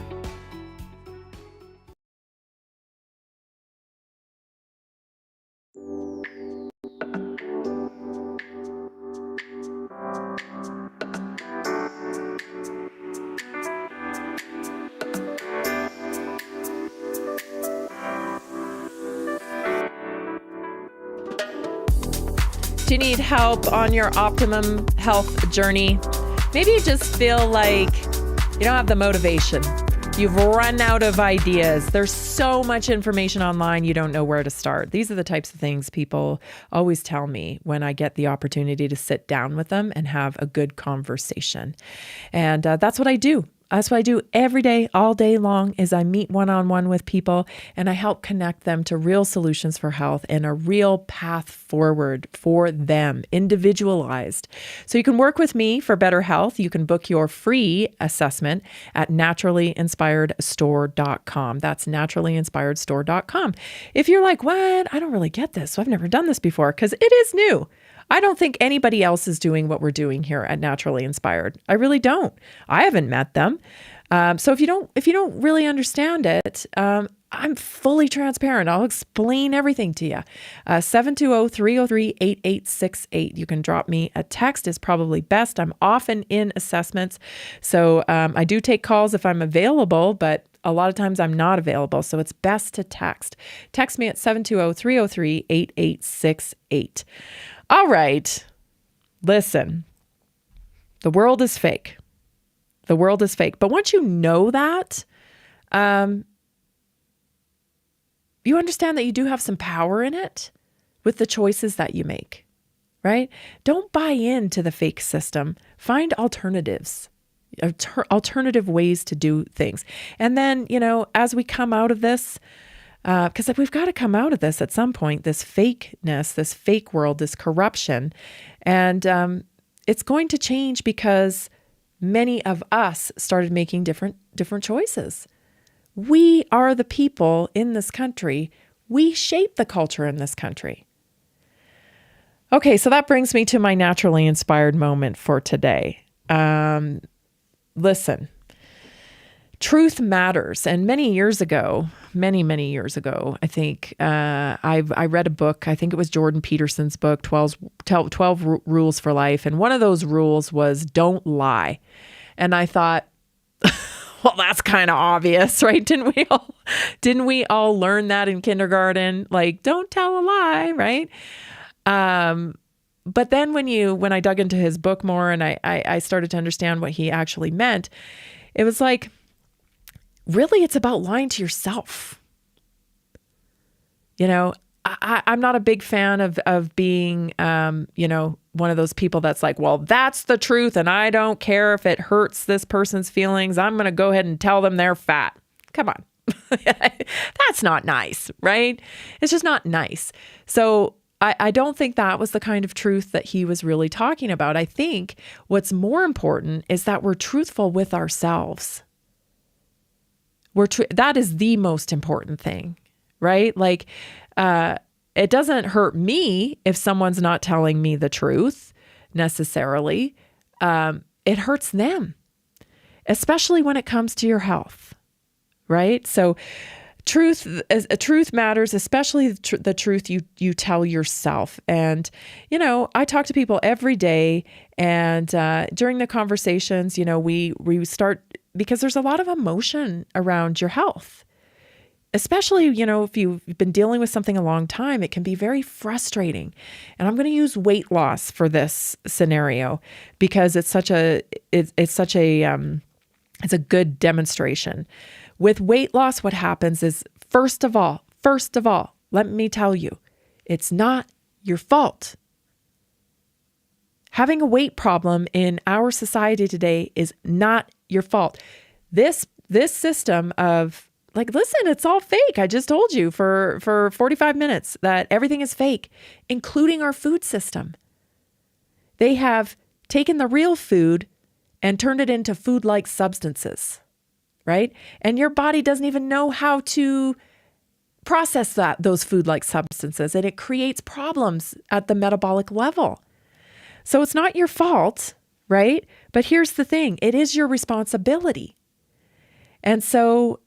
Do you need help on your optimum health journey? Maybe you just feel like you don't have the motivation. You've run out of ideas. There's so much information online, you don't know where to start. These are the types of things people always tell me when I get the opportunity to sit down with them and have a good conversation. And that's what I do. That's what I do every day, all day long, is I meet one-on-one with people and I help connect them to real solutions for health and a real path forward for them, individualized. So you can work with me for better health. You can book your free assessment at naturallyinspiredstore.com. That's naturallyinspiredstore.com. If you're like, what? I don't really get this. So I've never done this before, because it is new. I don't think anybody else is doing what we're doing here at Naturally Inspired. I really don't. I haven't met them. So if you don't really understand it, I'm fully transparent. I'll explain everything to you. 720-303-8868. You can drop me a text is probably best. I'm often in assessments. So I do take calls if I'm available, but a lot of times I'm not available. So it's best to text. Text me at 720-303-8868. All right. Listen, the world is fake. The world is fake. But once you know that, you understand that you do have some power in it with the choices that you make, right? Don't buy into the fake system. Find alternatives, alternative ways to do things. And then, as we come out of this, because we've got to come out of this at some point, this fakeness, this fake world, this corruption. And it's going to change because many of us started making different choices. We are the people in this country. We shape the culture in this country. Okay, so that brings me to my naturally inspired moment for today. Listen. Truth matters. And many years ago, I think, I read a book. I think it was Jordan Peterson's book, 12 Rules for Life. And one of those rules was don't lie. And I thought, well, that's kind of obvious, right? Didn't we all learn that in kindergarten? Like, don't tell a lie, right? But then when I dug into his book more and I started to understand what he actually meant, it was like, really, it's about lying to yourself. I'm not a big fan of being, one of those people that's like, well, that's the truth. And I don't care if it hurts this person's feelings. I'm going to go ahead and tell them they're fat. Come on. That's not nice, right? It's just not nice. So I don't think that was the kind of truth that he was really talking about. I think what's more important is that we're truthful with ourselves. That is the most important thing, right? Like, it doesn't hurt me if someone's not telling me the truth necessarily. It hurts them, especially when it comes to your health, right? So truth matters, especially the truth you tell yourself. And, I talk to people every day, and during the conversations, we start, because there's a lot of emotion around your health, especially, if you've been dealing with something a long time, it can be very frustrating. And I'm going to use weight loss for this scenario because it's a good demonstration. With weight loss, what happens is, first of all, let me tell you, it's not your fault. Having a weight problem in our society today is not your fault. This system of, like, listen, it's all fake. I just told you for 45 minutes that everything is fake, including our food system. They have taken the real food and turned it into food-like substances, right? And your body doesn't even know how to process those food-like substances, and it creates problems at the metabolic level. So it's not your fault, right? But here's the thing. It is your responsibility. And so,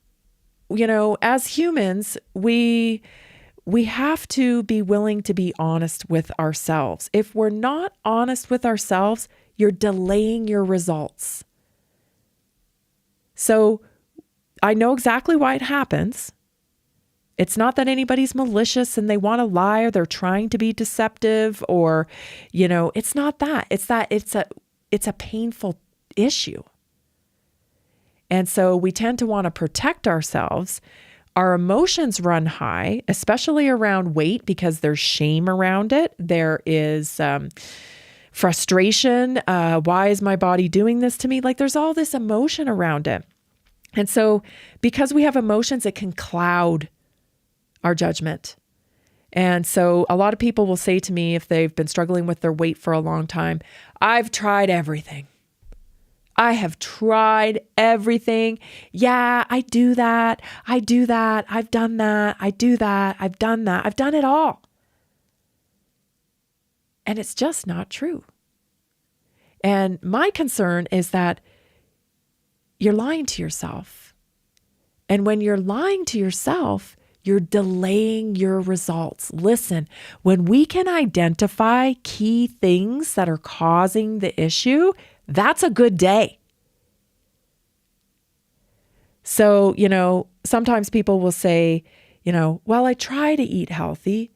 as humans, we have to be willing to be honest with ourselves. If we're not honest with ourselves, you're delaying your results. So I know exactly why it happens. It's not that anybody's malicious and they want to lie or they're trying to be deceptive or, it's not that. It's that it's a painful issue. And so we tend to want to protect ourselves. Our emotions run high, especially around weight, because there's shame around it. There is frustration. Why is my body doing this to me? Like there's all this emotion around it. And so because we have emotions, it can cloud our judgment. And so a lot of people will say to me, if they've been struggling with their weight for a long time, I've tried everything. I have tried everything. Yeah, I do that. I do that. I've done that. I do that. I've done that. I've done it all. And it's just not true. And my concern is that you're lying to yourself. And when you're lying to yourself, you're delaying your results. Listen, when we can identify key things that are causing the issue, that's a good day. So, sometimes people will say, well, I try to eat healthy.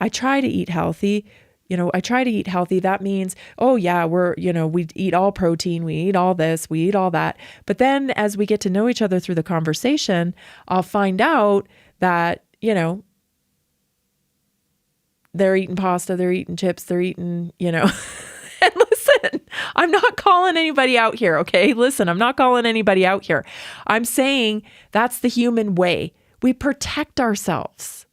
I try to eat healthy. That means, oh yeah, we eat all protein, we eat all this, we eat all that. But then as we get to know each other through the conversation, I'll find out that, they're eating pasta, they're eating chips, they're eating, and listen, I'm not calling anybody out here, okay? Listen, I'm not calling anybody out here. I'm saying that's the human way. We protect ourselves.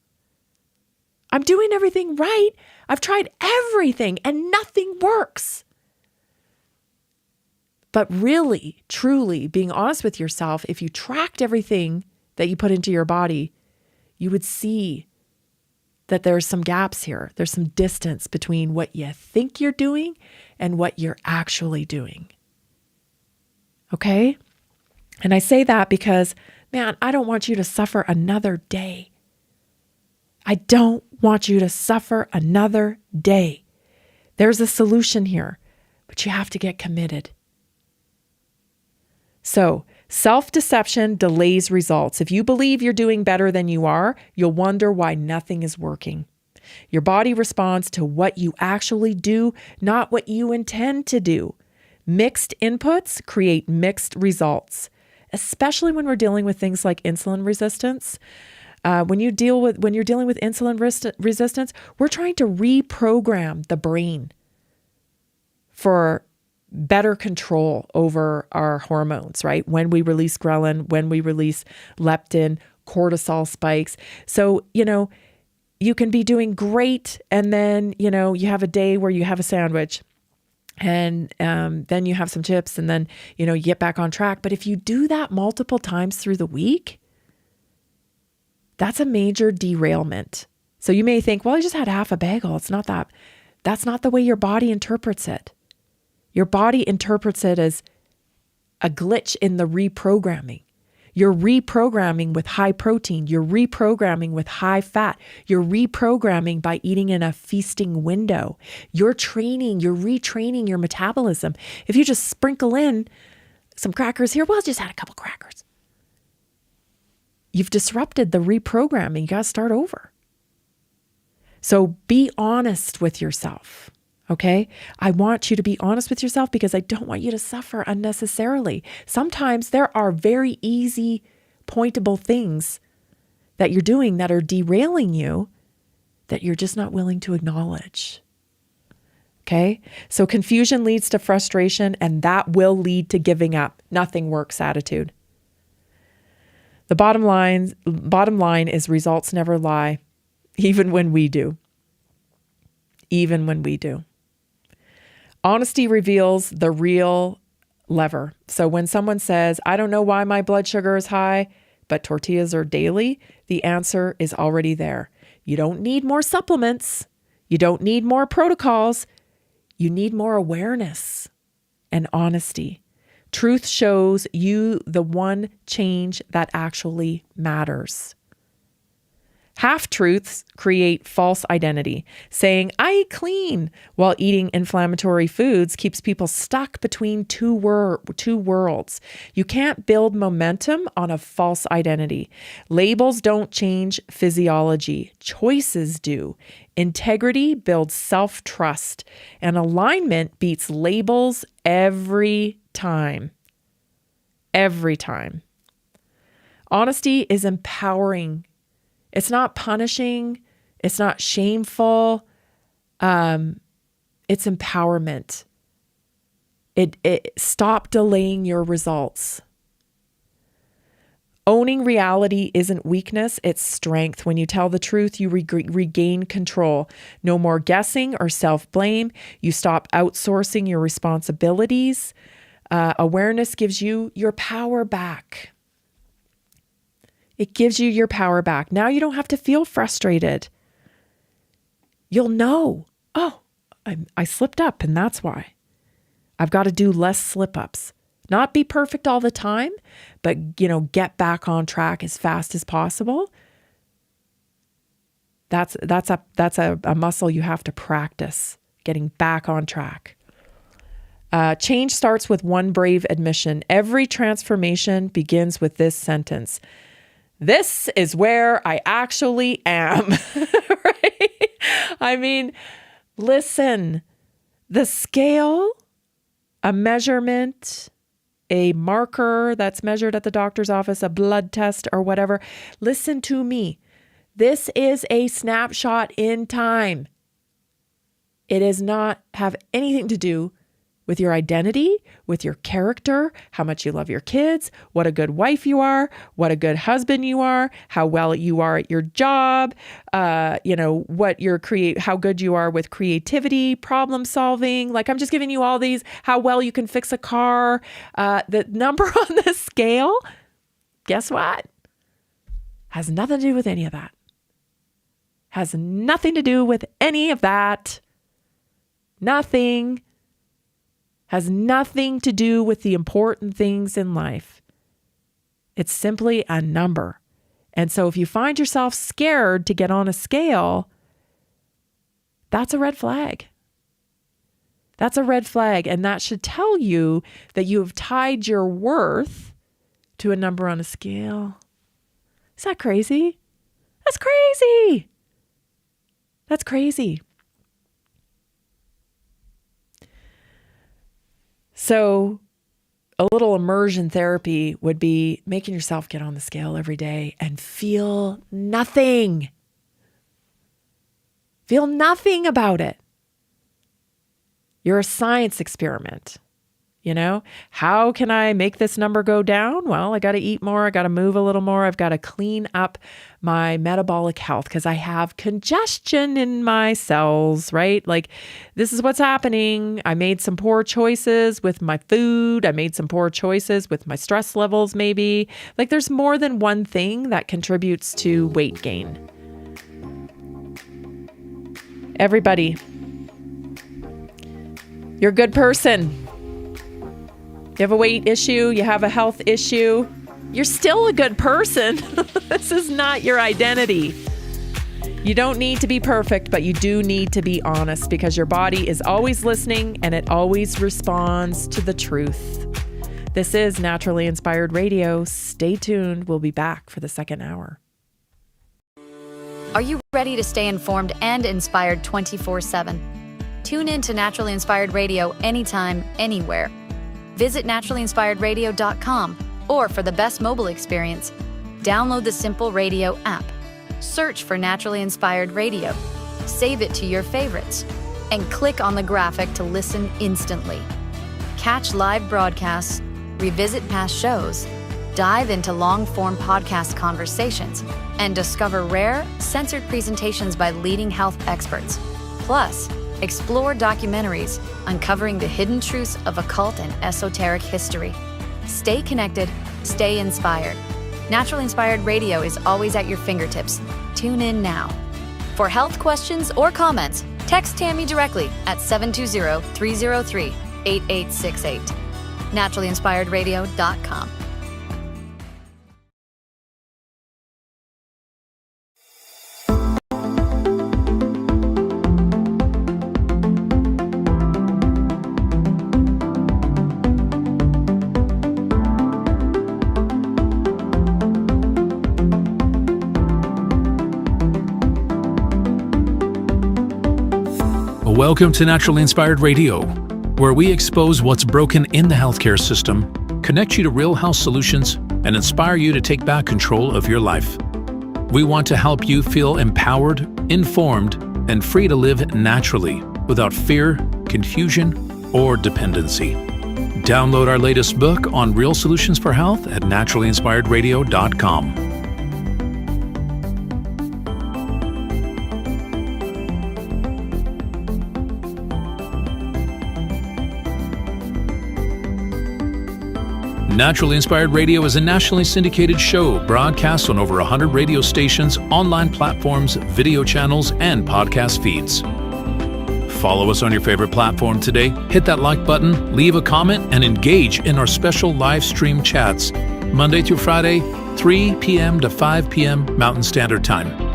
I'm doing everything right. I've tried everything and nothing works. But really, truly being honest with yourself, if you tracked everything that you put into your body, you would see that there's some gaps here. There's some distance between what you think you're doing and what you're actually doing. Okay? And I say that because, man, I don't want you to suffer another day. I don't want you to suffer another day. There's a solution here, but you have to get committed. So, self-deception delays results. If you believe you're doing better than you are, you'll wonder why nothing is working. Your body responds to what you actually do, not what you intend to do. Mixed inputs create mixed results, especially when we're dealing with things like insulin resistance. When you're dealing with insulin resistance, we're trying to reprogram the brain for better control over our hormones, right? When we release ghrelin, when we release leptin, cortisol spikes. So, you can be doing great and then, you have a day where you have a sandwich and then you have some chips and then, you get back on track. But if you do that multiple times through the week, that's a major derailment. So you may think, well, I just had half a bagel. It's not that. That's not the way your body interprets it. Your body interprets it as a glitch in the reprogramming. You're reprogramming with high protein. You're reprogramming with high fat. You're reprogramming by eating in a feasting window. You're retraining your metabolism. If you just sprinkle in some crackers here, well, I just had a couple crackers. You've disrupted the reprogramming. You got to start over. So be honest with yourself. Okay? I want you to be honest with yourself because I don't want you to suffer unnecessarily. Sometimes there are very easy, pointable things that you're doing that are derailing you that you're just not willing to acknowledge. Okay? So confusion leads to frustration, and that will lead to giving up. Nothing works attitude. The bottom line is results never lie, even when we do. Even when we do. Honesty reveals the real lever. So when someone says, I don't know why my blood sugar is high, but tortillas are daily, the answer is already there. You don't need more supplements. You don't need more protocols. You need more awareness and honesty. Truth shows you the one change that actually matters. Half-truths create false identity. Saying, I eat clean while eating inflammatory foods keeps people stuck between two worlds. You can't build momentum on a false identity. Labels don't change physiology. Choices do. Integrity builds self-trust, and alignment beats labels every time. Every time. Honesty is empowering. It's not punishing. It's not shameful. It's empowerment. It stop delaying your results. Owning reality isn't weakness, it's strength. When you tell the truth, you regain control. No more guessing or self-blame. You stop outsourcing your responsibilities. Awareness gives you your power back. It gives you your power back. Now you don't have to feel frustrated. You'll know, oh, I slipped up and that's why. I've got to do less slip-ups. Not be perfect all the time, but, get back on track as fast as possible. That's a muscle you have to practice, getting back on track. Change starts with one brave admission. Every transformation begins with this sentence. This is where I actually am, right? I mean, listen, the scale, a measurement, a marker that's measured at the doctor's office, a blood test or whatever. Listen to me. This is a snapshot in time. It does not have anything to do with your identity, with your character, how much you love your kids, what a good wife you are, what a good husband you are, how well you are at your job, what how good you are with creativity, problem solving. Like I'm just giving you all these, how well you can fix a car. The number on the scale, guess what? Has nothing to do with any of that. Has nothing to do with any of that. Nothing. Has nothing to do with the important things in life. It's simply a number. And so if you find yourself scared to get on a scale, that's a red flag. That's a red flag. And that should tell you that you have tied your worth to a number on a scale. Is that crazy? That's crazy. That's crazy. So a little immersion therapy would be making yourself get on the scale every day and feel nothing. Feel nothing about it. You're a science experiment. How can I make this number go down? Well, I got to eat more. I got to move a little more. I've got to clean up my metabolic health because I have congestion in my cells, right? Like this is what's happening. I made some poor choices with my food. I made some poor choices with my stress levels, maybe. Like there's more than one thing that contributes to weight gain. Everybody, you're a good person. You have a weight issue, you have a health issue, you're still a good person. This is not your identity. You don't need to be perfect, but you do need to be honest because your body is always listening and it always responds to the truth. This is Naturally Inspired Radio. Stay tuned. We'll be back for the second hour. Are you ready to stay informed and inspired 24/7? Tune in to Naturally Inspired Radio anytime, anywhere. Visit naturallyinspiredradio.com, or for the best mobile experience, download the Simple Radio app. Search for Naturally Inspired Radio, save it to your favorites, and click on the graphic to listen instantly. Catch live broadcasts, revisit past shows, dive into long-form podcast conversations, and discover rare, censored presentations by leading health experts. Plus, explore documentaries uncovering the hidden truths of occult and esoteric history. Stay connected, stay inspired. Naturally Inspired Radio is always at your fingertips. Tune in now. For health questions or comments, text Tammy directly at 720-303-8868. naturallyinspiredradio.com. Welcome to Naturally Inspired Radio, where we expose what's broken in the healthcare system, connect you to real health solutions, and inspire you to take back control of your life. We want to help you feel empowered, informed, and free to live naturally without fear, confusion, or dependency. Download our latest book on real solutions for health at naturallyinspiredradio.com. Naturally Inspired Radio is a nationally syndicated show broadcast on over 100 radio stations, online platforms, video channels, and podcast feeds. Follow us on your favorite platform today, hit that like button, leave a comment, and engage in our special live stream chats, Monday through Friday, 3 p.m. to 5 p.m. Mountain Standard Time.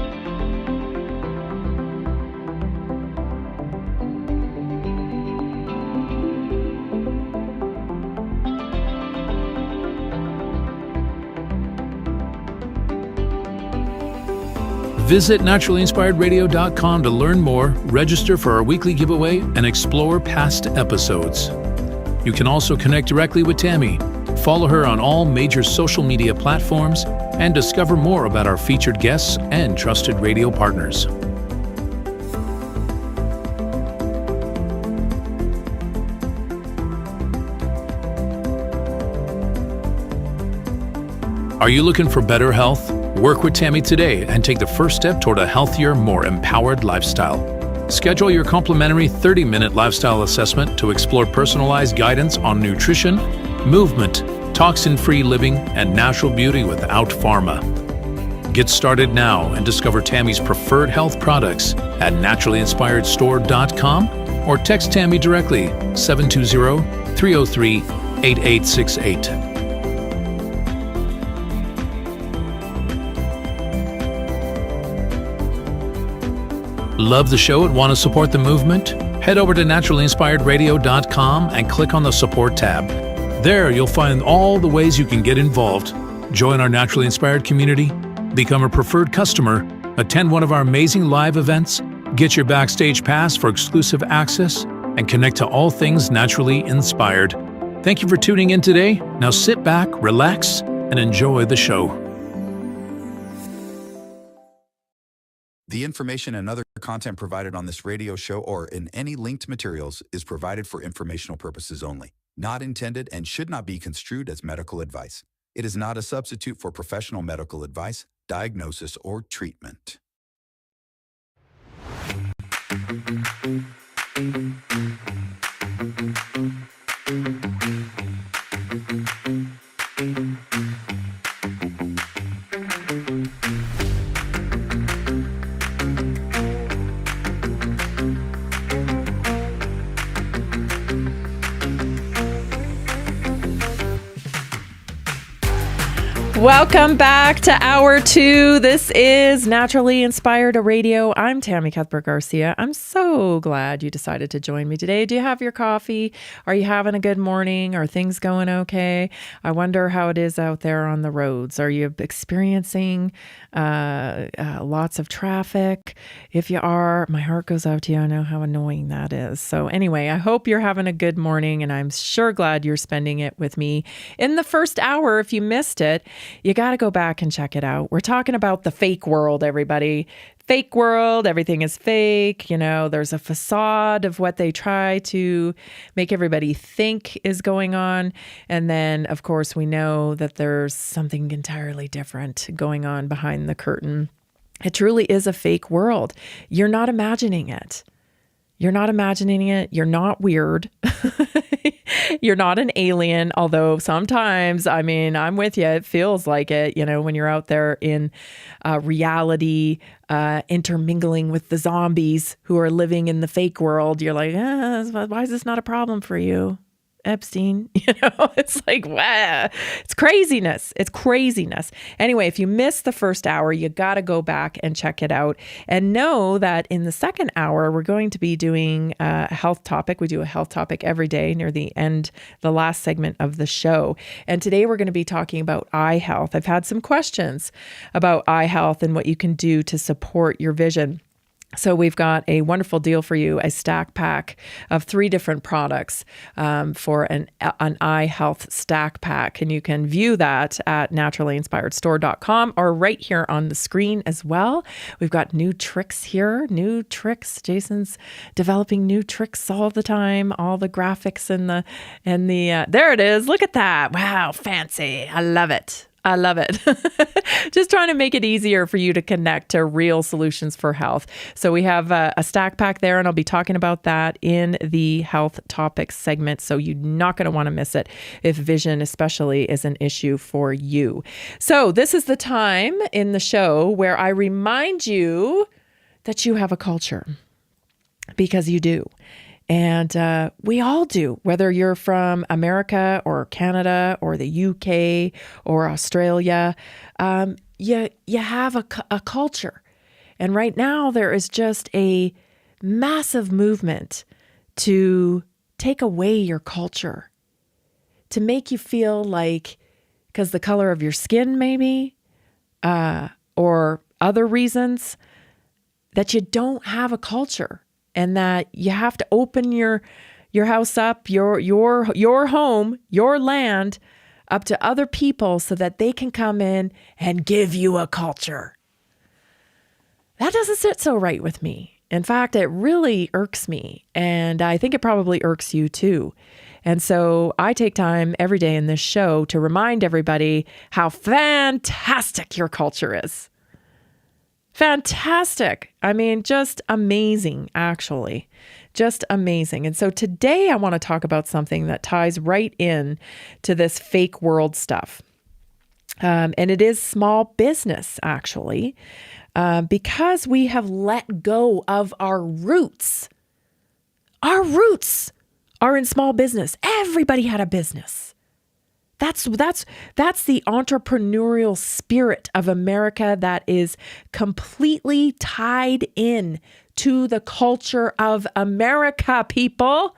Visit naturallyinspiredradio.com to learn more, register for our weekly giveaway, and explore past episodes. You can also connect directly with Tammy, follow her on all major social media platforms, and discover more about our featured guests and trusted radio partners. Are you looking for better health? Work with Tammy today and take the first step toward a healthier, more empowered lifestyle. Schedule your complimentary 30-minute lifestyle assessment to explore personalized guidance on nutrition, movement, toxin-free living, and natural beauty without pharma. Get started now and discover Tammy's preferred health products at naturallyinspiredstore.com or text Tammy directly 720-303-8868. Love the show and want to support the movement? Head over to naturallyinspiredradio.com and click on the support tab. There you'll find all the ways you can get involved. Join our Naturally Inspired community, become a preferred customer, attend one of our amazing live events, get your backstage pass for exclusive access, and connect to all things naturally inspired. Thank you for tuning in today. Now sit back, relax, and enjoy the show. The information and other content provided on this radio show or in any linked materials is provided for informational purposes only, not intended and should not be construed as medical advice. It is not a substitute for professional medical advice, diagnosis, or treatment. Welcome back to Hour 2. This is Naturally Inspired Radio. I'm Tammy Cuthbert-Garcia. I'm so glad you decided to join me today. Do you have your coffee? Are you having a good morning? Are things going okay? I wonder how it is out there on the roads. Are you experiencing lots of traffic? If you are, my heart goes out to you. I know how annoying that is. So anyway, I hope you're having a good morning, and I'm sure glad you're spending it with me. In the first hour, if you missed it, you got to go back and check it out. We're talking about the fake world, everybody. Fake world, everything is fake. You know, there's a facade of what they try to make everybody think is going on. And then, of course, we know that there's something entirely different going on behind the curtain. It truly is a fake world. You're not imagining it. You're not imagining it. You're not weird. You're not an alien, although sometimes, I mean, I'm with you. It feels like it, you know, when you're out there in reality, intermingling with the zombies who are living in the fake world. You're like, why is this not a problem for you? Epstein, you know, it's like, wow, it's craziness. It's craziness. Anyway, if you missed the first hour, you got to go back and check it out and know that in the second hour, we're going to be doing a health topic. We do a health topic every day near the end, the last segment of the show. And today we're going to be talking about eye health. I've had some questions about eye health and what you can do to support your vision. So we've got a wonderful deal for you, a stack pack of 3 different products for an eye health stack pack. And you can view that at naturallyinspiredstore.com or right here on the screen as well. We've got new tricks here, new tricks. Jason's developing new tricks all the time, all the graphics and the there it is. Look at that. Wow, fancy. I love it. I love it. Just trying to make it easier for you to connect to real solutions for health. So we have a stack pack there, and I'll be talking about that in the health topics segment. So you're not going to want to miss it if vision especially is an issue for you. So this is the time in the show where I remind you that you have a culture, because you do. And we all do, whether you're from America or Canada or the UK or Australia, you have a culture. And right now there is just a massive movement to take away your culture, to make you feel like, because the color of your skin maybe, or other reasons, that you don't have a culture. And that you have to open your house up, your home, your land up to other people so that they can come in and give you a culture. That doesn't sit so right with me. In fact, it really irks me. And I think it probably irks you too. And so I take time every day in this show to remind everybody how fantastic your culture is. Fantastic. I mean, just amazing, actually. Just amazing. And so today I want to talk about something that ties right in to this fake world stuff. And it is small business, actually, because we have let go of our roots. Our roots are in small business. Everybody had a business. That's the entrepreneurial spirit of America that is completely tied in to the culture of America, people.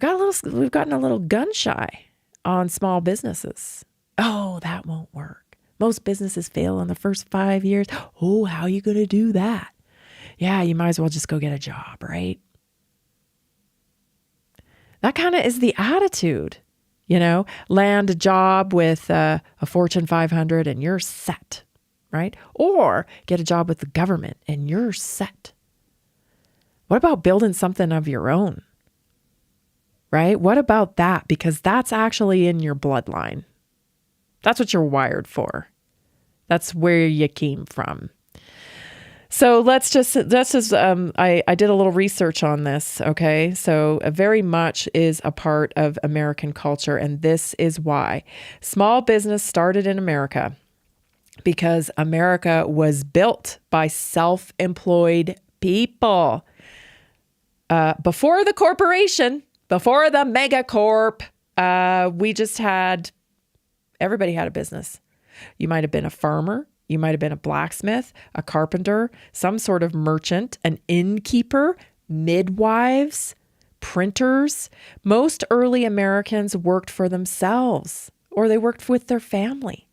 We've gotten a little gun shy on small businesses. Oh, that won't work. Most businesses fail in the first 5 years. Oh, how are you going to do that? Yeah, you might as well just go get a job, right? That kind of is the attitude, land a job with a Fortune 500 and you're set, right? Or get a job with the government and you're set. What about building something of your own, right? What about that? Because that's actually in your bloodline. That's what you're wired for. That's where you came from. So I did a little research on this, okay? So very much is a part of American culture, and this is why. Small business started in America because America was built by self-employed people. Before the corporation, before the megacorp, everybody had a business. You might have been a farmer. You might have been a blacksmith, a carpenter, some sort of merchant, an innkeeper, midwives, printers. Most early Americans worked for themselves, or they worked with their family.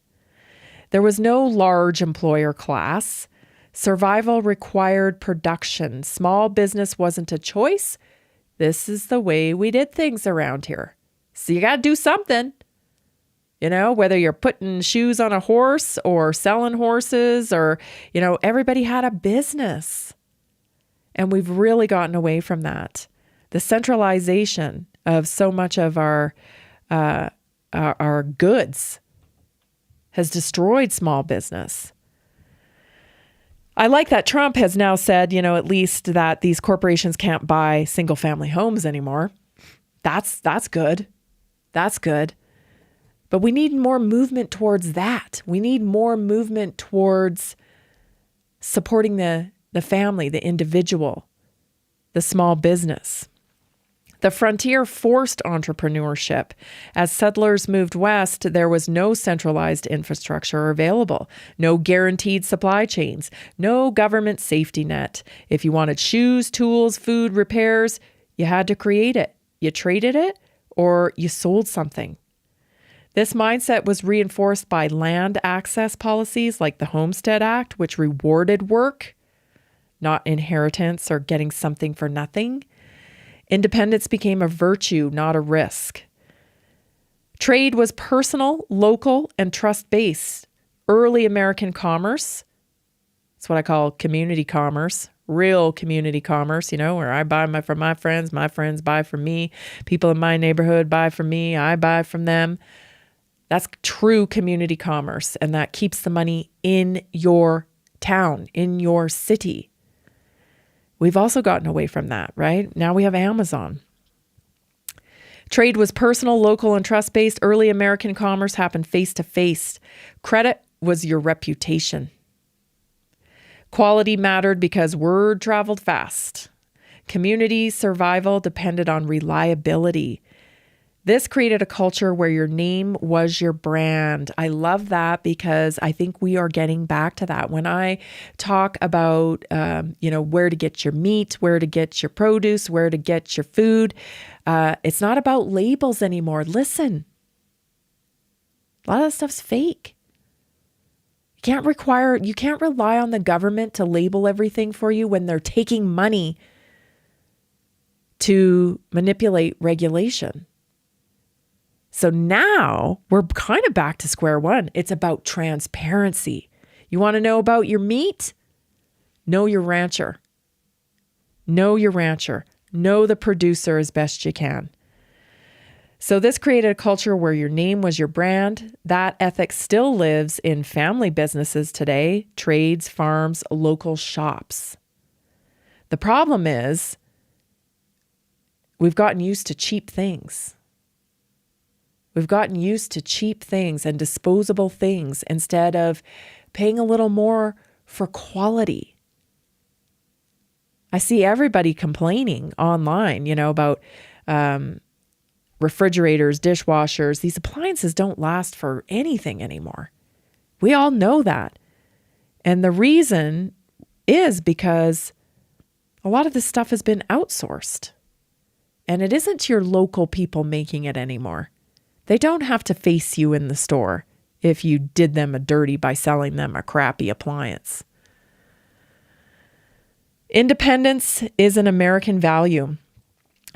There was no large employer class. Survival required production. Small business wasn't a choice. This is the way we did things around here. So you got to do something. Whether you're putting shoes on a horse or selling horses or, everybody had a business. And we've really gotten away from that. The centralization of so much of our goods has destroyed small business. I like that Trump has now said, at least that these corporations can't buy single family homes anymore. That's good. That's good. But we need more movement towards that. We need more movement towards supporting the family, the individual, the small business. The frontier forced entrepreneurship. As settlers moved west, there was no centralized infrastructure available, no guaranteed supply chains, no government safety net. If you wanted shoes, tools, food, repairs, you had to create it. You traded it or you sold something. This mindset was reinforced by land access policies like the Homestead Act, which rewarded work, not inheritance or getting something for nothing. Independence became a virtue, not a risk. Trade was personal, local, and trust-based. Early American commerce, it's what I call community commerce, real community commerce, where I buy from my friends buy from me, people in my neighborhood buy from me, I buy from them. That's true community commerce, and that keeps the money in your town, in your city. We've also gotten away from that, right? Now we have Amazon. Trade was personal, local, and trust-based. Early American commerce happened face-to-face. Credit was your reputation. Quality mattered because word traveled fast. Community survival depended on reliability. This created a culture where your name was your brand. I love that because I think we are getting back to that. When I talk about, where to get your meat, where to get your produce, where to get your food, it's not about labels anymore. Listen, a lot of that stuff's fake. You can't rely on the government to label everything for you when they're taking money to manipulate regulation. So now we're kind of back to square one. It's about transparency. You want to know about your meat? Know your rancher. Know your rancher. Know the producer as best you can. So this created a culture where your name was your brand. That ethic still lives in family businesses today, trades, farms, local shops. The problem is we've gotten used to cheap things. We've gotten used to cheap things and disposable things instead of paying a little more for quality. I see everybody complaining online, about refrigerators, dishwashers. These appliances don't last for anything anymore. We all know that. And the reason is because a lot of this stuff has been outsourced. And it isn't your local people making it anymore. They don't have to face you in the store if you did them a dirty by selling them a crappy appliance. Independence is an American value.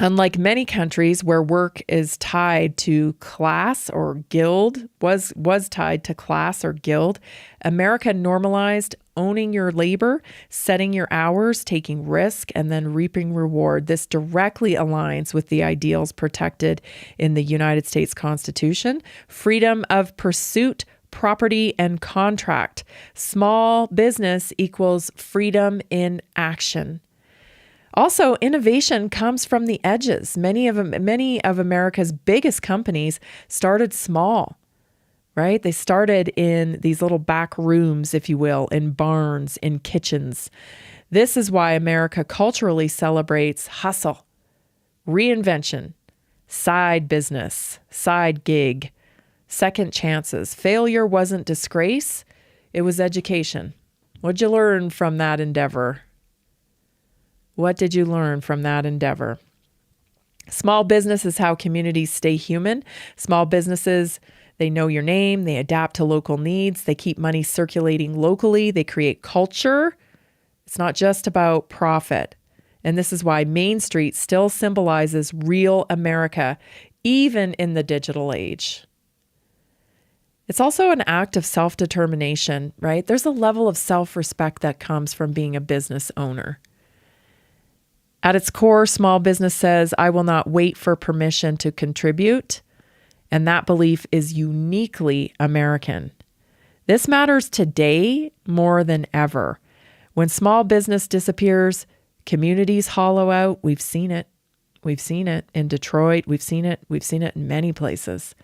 Unlike many countries where work is tied to class or guild, was tied to class or guild, America normalized owning your labor, setting your hours, taking risk, and then reaping reward. This directly aligns with the ideals protected in the United States Constitution: freedom of pursuit, property, and contract. Small business equals freedom in action. Also, innovation comes from the edges. Many of America's biggest companies started small, right? They started in these little back rooms, if you will, in barns, in kitchens. This is why America culturally celebrates hustle, reinvention, side business, side gig, second chances. Failure wasn't disgrace, it was education. What'd you learn from that endeavor? What did you learn from that endeavor? Small business is how communities stay human. Small businesses, they know your name, they adapt to local needs, they keep money circulating locally, they create culture. It's not just about profit. And this is why Main Street still symbolizes real America, even in the digital age. It's also an act of self-determination, right? There's a level of self-respect that comes from being a business owner. At its core, small business says, I will not wait for permission to contribute. And that belief is uniquely American. This matters today more than ever. When small business disappears, communities hollow out. We've seen it. We've seen it in Detroit. We've seen it in many places.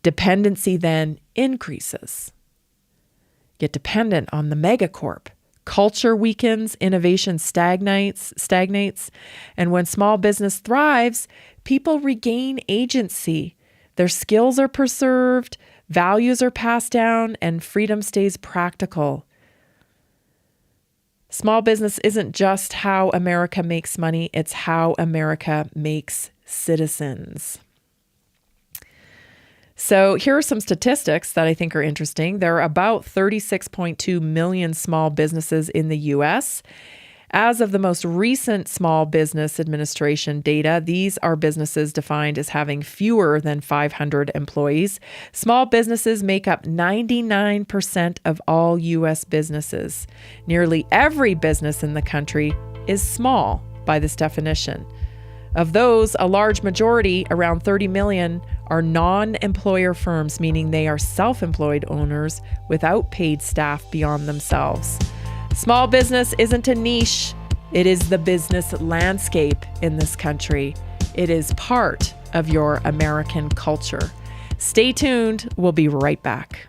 Dependency then increases. Get dependent on the megacorp. Culture weakens, innovation stagnates, and when small business thrives, people regain agency. Their skills are preserved, values are passed down, and freedom stays practical. Small business isn't just how America makes money, it's how America makes citizens. So here are some statistics that I think are interesting. There are about 36.2 million small businesses in the U.S. As of the most recent Small Business Administration data, these are businesses defined as having fewer than 500 employees. Small businesses make up 99% of all U.S. businesses. Nearly every business in the country is small by this definition. Of those, a large majority, around 30 million, are non-employer firms, meaning they are self-employed owners without paid staff beyond themselves. Small business isn't a niche. It is the business landscape in this country. It is part of your American culture. Stay tuned. We'll be right back.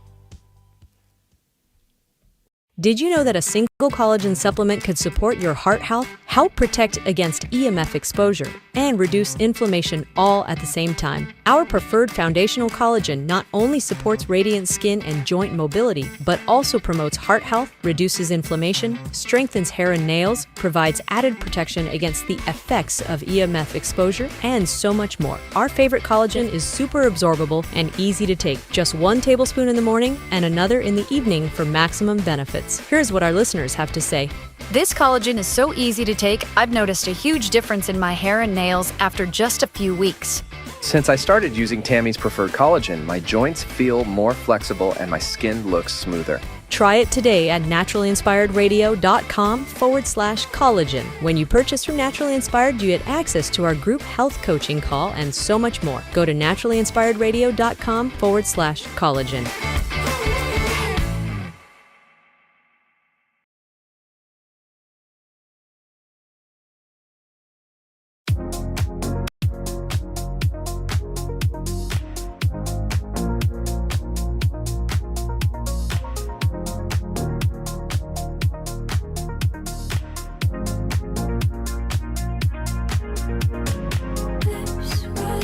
Did you know that a single collagen supplement could support your heart health, help protect against EMF exposure, and reduce inflammation all at the same time? Our preferred foundational collagen not only supports radiant skin and joint mobility, but also promotes heart health, reduces inflammation, strengthens hair and nails, provides added protection against the effects of EMF exposure, and so much more. Our favorite collagen is super absorbable and easy to take. Just 1 tablespoon in the morning and another in the evening for maximum benefits. Here's what our listeners have to say. This collagen is so easy to take, I've noticed a huge difference in my hair and nails after just a few weeks. Since I started using Tammy's preferred collagen, my joints feel more flexible and my skin looks smoother. Try it today at naturalinspiredradio.com/collagen. When you purchase from Naturally Inspired, you get access to our group health coaching call and so much more. Go to naturalinspiredradio.com/collagen.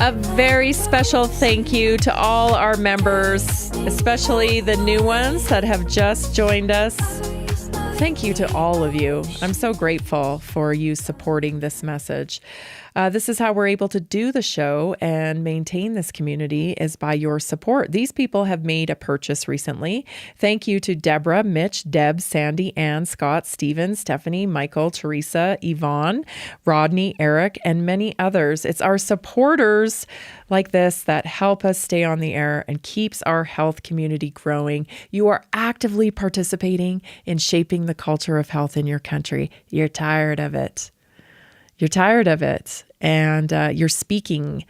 A very special thank you to all our members, especially the new ones that have just joined us. Thank you to all of you. I'm so grateful for you supporting this message. This is how we're able to do the show and maintain this community is by your support. These people have made a purchase recently. Thank you to Deborah, Mitch, Deb, Sandy, Ann, Scott, Stephen, Stephanie, Michael, Teresa, Yvonne, Rodney, Eric, and many others. It's our supporters like this that help us stay on the air and keeps our health community growing. You are actively participating in shaping the culture of health in your country. You're tired of it. You're tired of it, and you're speaking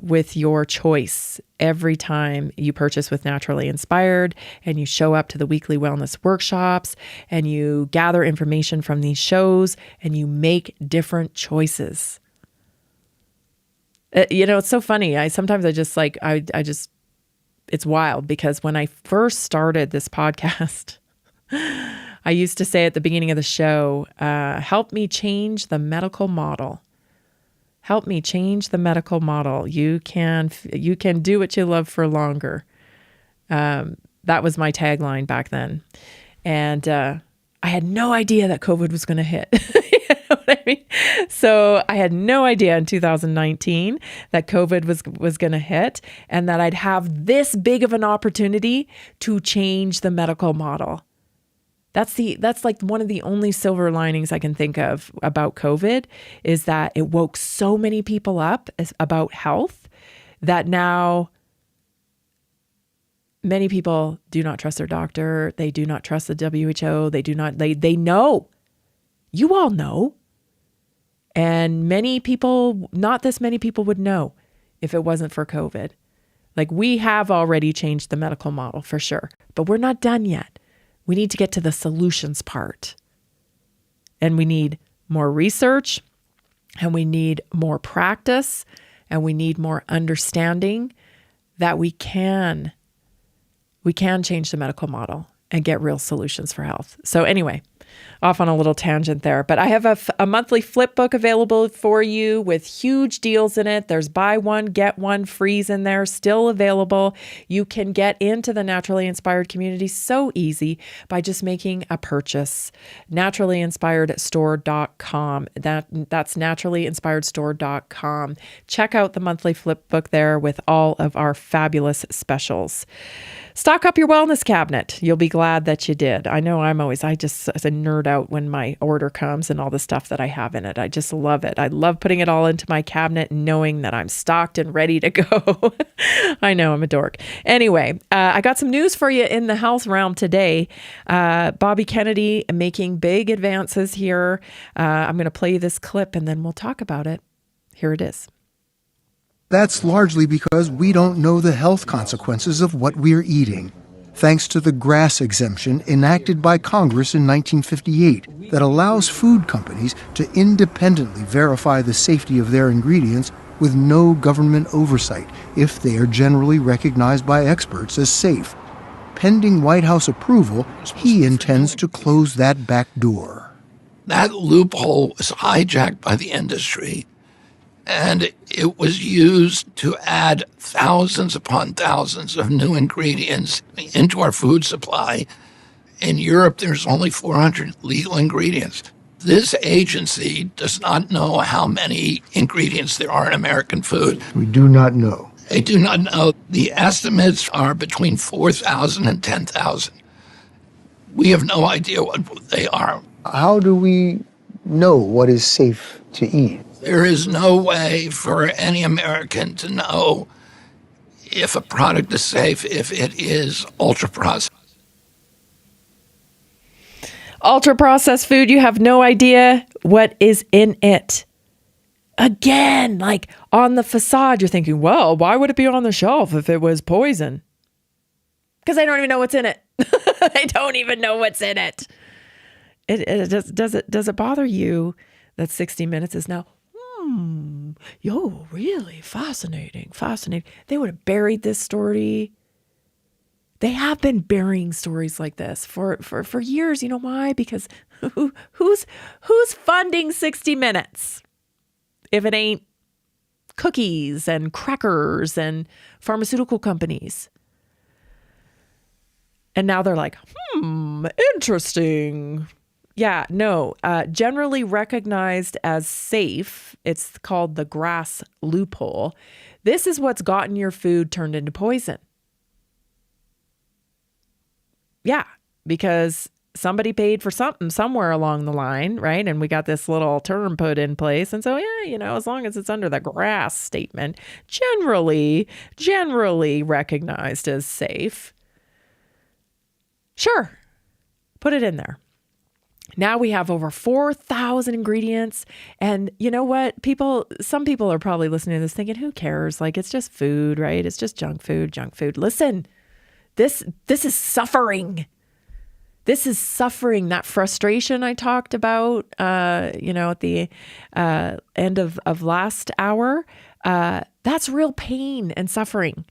with your choice every time you purchase with Naturally Inspired, and you show up to the weekly wellness workshops, and you gather information from these shows, and you make different choices. It's so funny. I just it's wild because when I first started this podcast, I used to say at the beginning of the show, help me change the medical model. Help me change the medical model. You can do what you love for longer. That was my tagline back then. And I had no idea that COVID was going to hit. You know what I mean? So I had no idea in 2019 that COVID was going to hit and that I'd have this big of an opportunity to change the medical model. That's like one of the only silver linings I can think of about COVID is that it woke so many people up about health that now many people do not trust their doctor. They do not trust the WHO. They know. You all know. And many people, not this many people would know if it wasn't for COVID. Like we have already changed the medical model for sure, but we're not done yet. We need to get to the solutions part. And we need more research, and we need more practice, and we need more understanding that we can change the medical model and get real solutions for health. So anyway, off on a little tangent there. But I have a monthly flip book available for you with huge deals in it. There's buy one, get one frees in there, still available. You can get into the Naturally Inspired community so easy by just making a purchase. naturallyinspiredstore.com. That's naturallyinspiredstore.com. Check out the monthly flip book there with all of our fabulous specials. Stock up your wellness cabinet. You'll be glad that you did. I know I just as a nerd out when my order comes and all the stuff that I have in it. I just love it. I love putting it all into my cabinet and knowing that I'm stocked and ready to go. I know, I'm a dork. Anyway, I got some news for you in the health realm today. Bobby Kennedy making big advances here. I'm going to play you this clip and then we'll talk about it. Here it is. That's largely because we don't know the health consequences of what we're eating, thanks to the GRAS exemption enacted by Congress in 1958 that allows food companies to independently verify the safety of their ingredients with no government oversight if they are generally recognized by experts as safe. Pending White House approval, he intends to close that back door. That loophole was hijacked by the industry, and it was used to add thousands upon thousands of new ingredients into our food supply. In Europe, there's only 400 legal ingredients. This agency does not know how many ingredients there are in American food. We do not know. They do not know. The estimates are between 4,000 and 10,000. We have no idea what they are. How do we know what is safe to eat? There is no way for any American to know if a product is safe if it is ultra-processed. Ultra-processed food, you have no idea what is in it. Again, like on the facade, you're thinking, well, why would it be on the shelf if it was poison? Because I don't even know what's in it. I don't even know what's in it. Does it bother you that 60 Minutes is now, really fascinating. They would have buried this story. They have been burying stories like this for years. You know why? Because who's funding 60 Minutes? If it ain't cookies and crackers and pharmaceutical companies. And now they're like, interesting. Yeah, no, generally recognized as safe. It's called the GRAS Loophole. This is what's gotten your food turned into poison. Yeah, because somebody paid for something somewhere along the line, right? And we got this little term put in place. And so, yeah, as long as it's under the GRAS statement, generally recognized as safe. Sure, put it in there. Now we have over 4,000 ingredients. And you know what? Some people are probably listening to this thinking, who cares? Like, it's just food, right? It's just junk food. Listen, this is suffering. This is suffering. That frustration I talked about, at the end of last hour, that's real pain and suffering.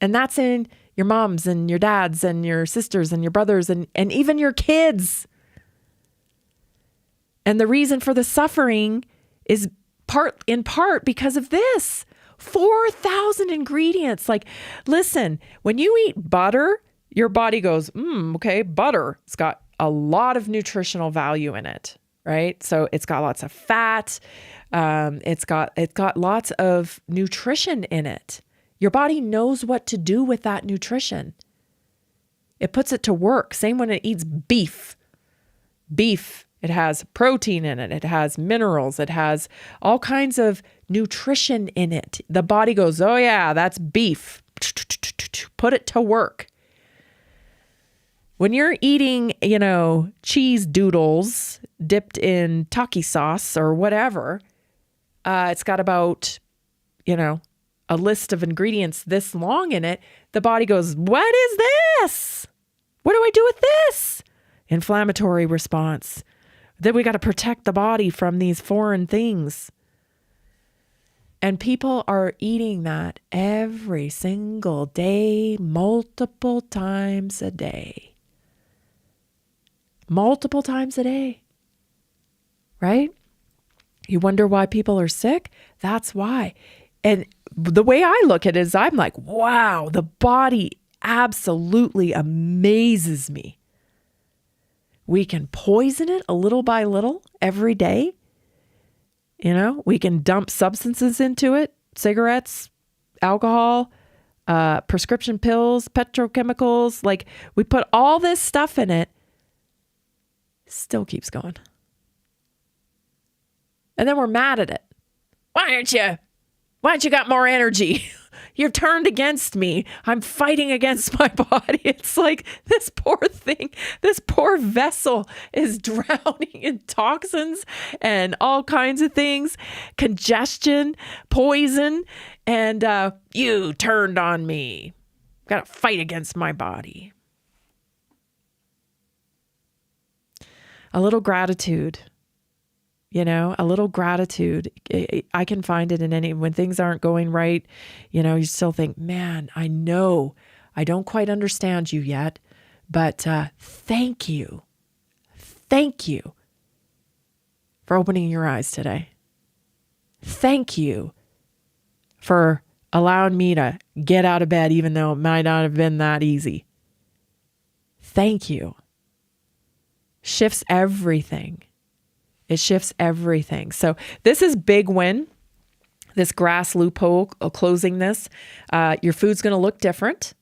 And that's in your moms and your dads and your sisters and your brothers and even your kids. And the reason for the suffering is in part because of this. 4,000 ingredients. Like, listen, when you eat butter, your body goes, okay, butter. It's got a lot of nutritional value in it, right? So it's got lots of fat. It's got lots of nutrition in it. Your body knows what to do with that nutrition. It puts it to work. Same when it eats beef. Beef, it has protein in it. It has minerals. It has all kinds of nutrition in it. The body goes, oh yeah, that's beef. Put it to work. When you're eating, cheese doodles dipped in taki sauce or whatever, it's got about, a list of ingredients this long in it. The body goes, what is this? What do I do with this? Inflammatory response. Then we got to protect the body from these foreign things. And people are eating that every single day, multiple times a day. multiple times a day, right? You wonder why people are sick? That's why. And the way I look at it is I'm like, wow, the body absolutely amazes me. We can poison it a little by little every day. You know, we can dump substances into it, cigarettes, alcohol, prescription pills, petrochemicals. Like, we put all this stuff in it, still keeps going. And then we're mad at it. Why aren't you got more energy? You're turned against me. I'm fighting against my body. It's like this poor thing, this poor vessel is drowning in toxins and all kinds of things, congestion, poison, and you turned on me. Got to fight against my body. A little gratitude. You know, a little gratitude. I can find it in when things aren't going right. You know, you still think, man, I know I don't quite understand you yet, but thank you. Thank you for opening your eyes today. Thank you for allowing me to get out of bed, even though it might not have been that easy. Thank you. Shifts everything. It shifts everything. So this is big win. This GRAS loophole, closing this. Your food's going to look different,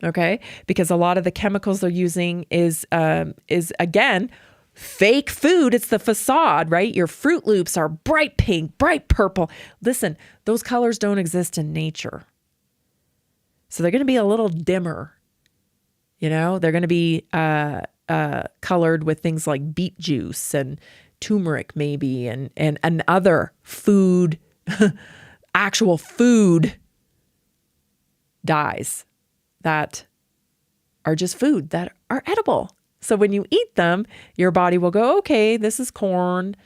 okay? Because a lot of the chemicals they're using is again, fake food. It's the facade, right? Your Fruit Loops are bright pink, bright purple. Listen, those colors don't exist in nature. So they're going to be a little dimmer. You know, they're going to be colored with things like beet juice and turmeric maybe, and other food, actual food dyes that are just food that are edible. So when you eat them, your body will go, okay, this is corn.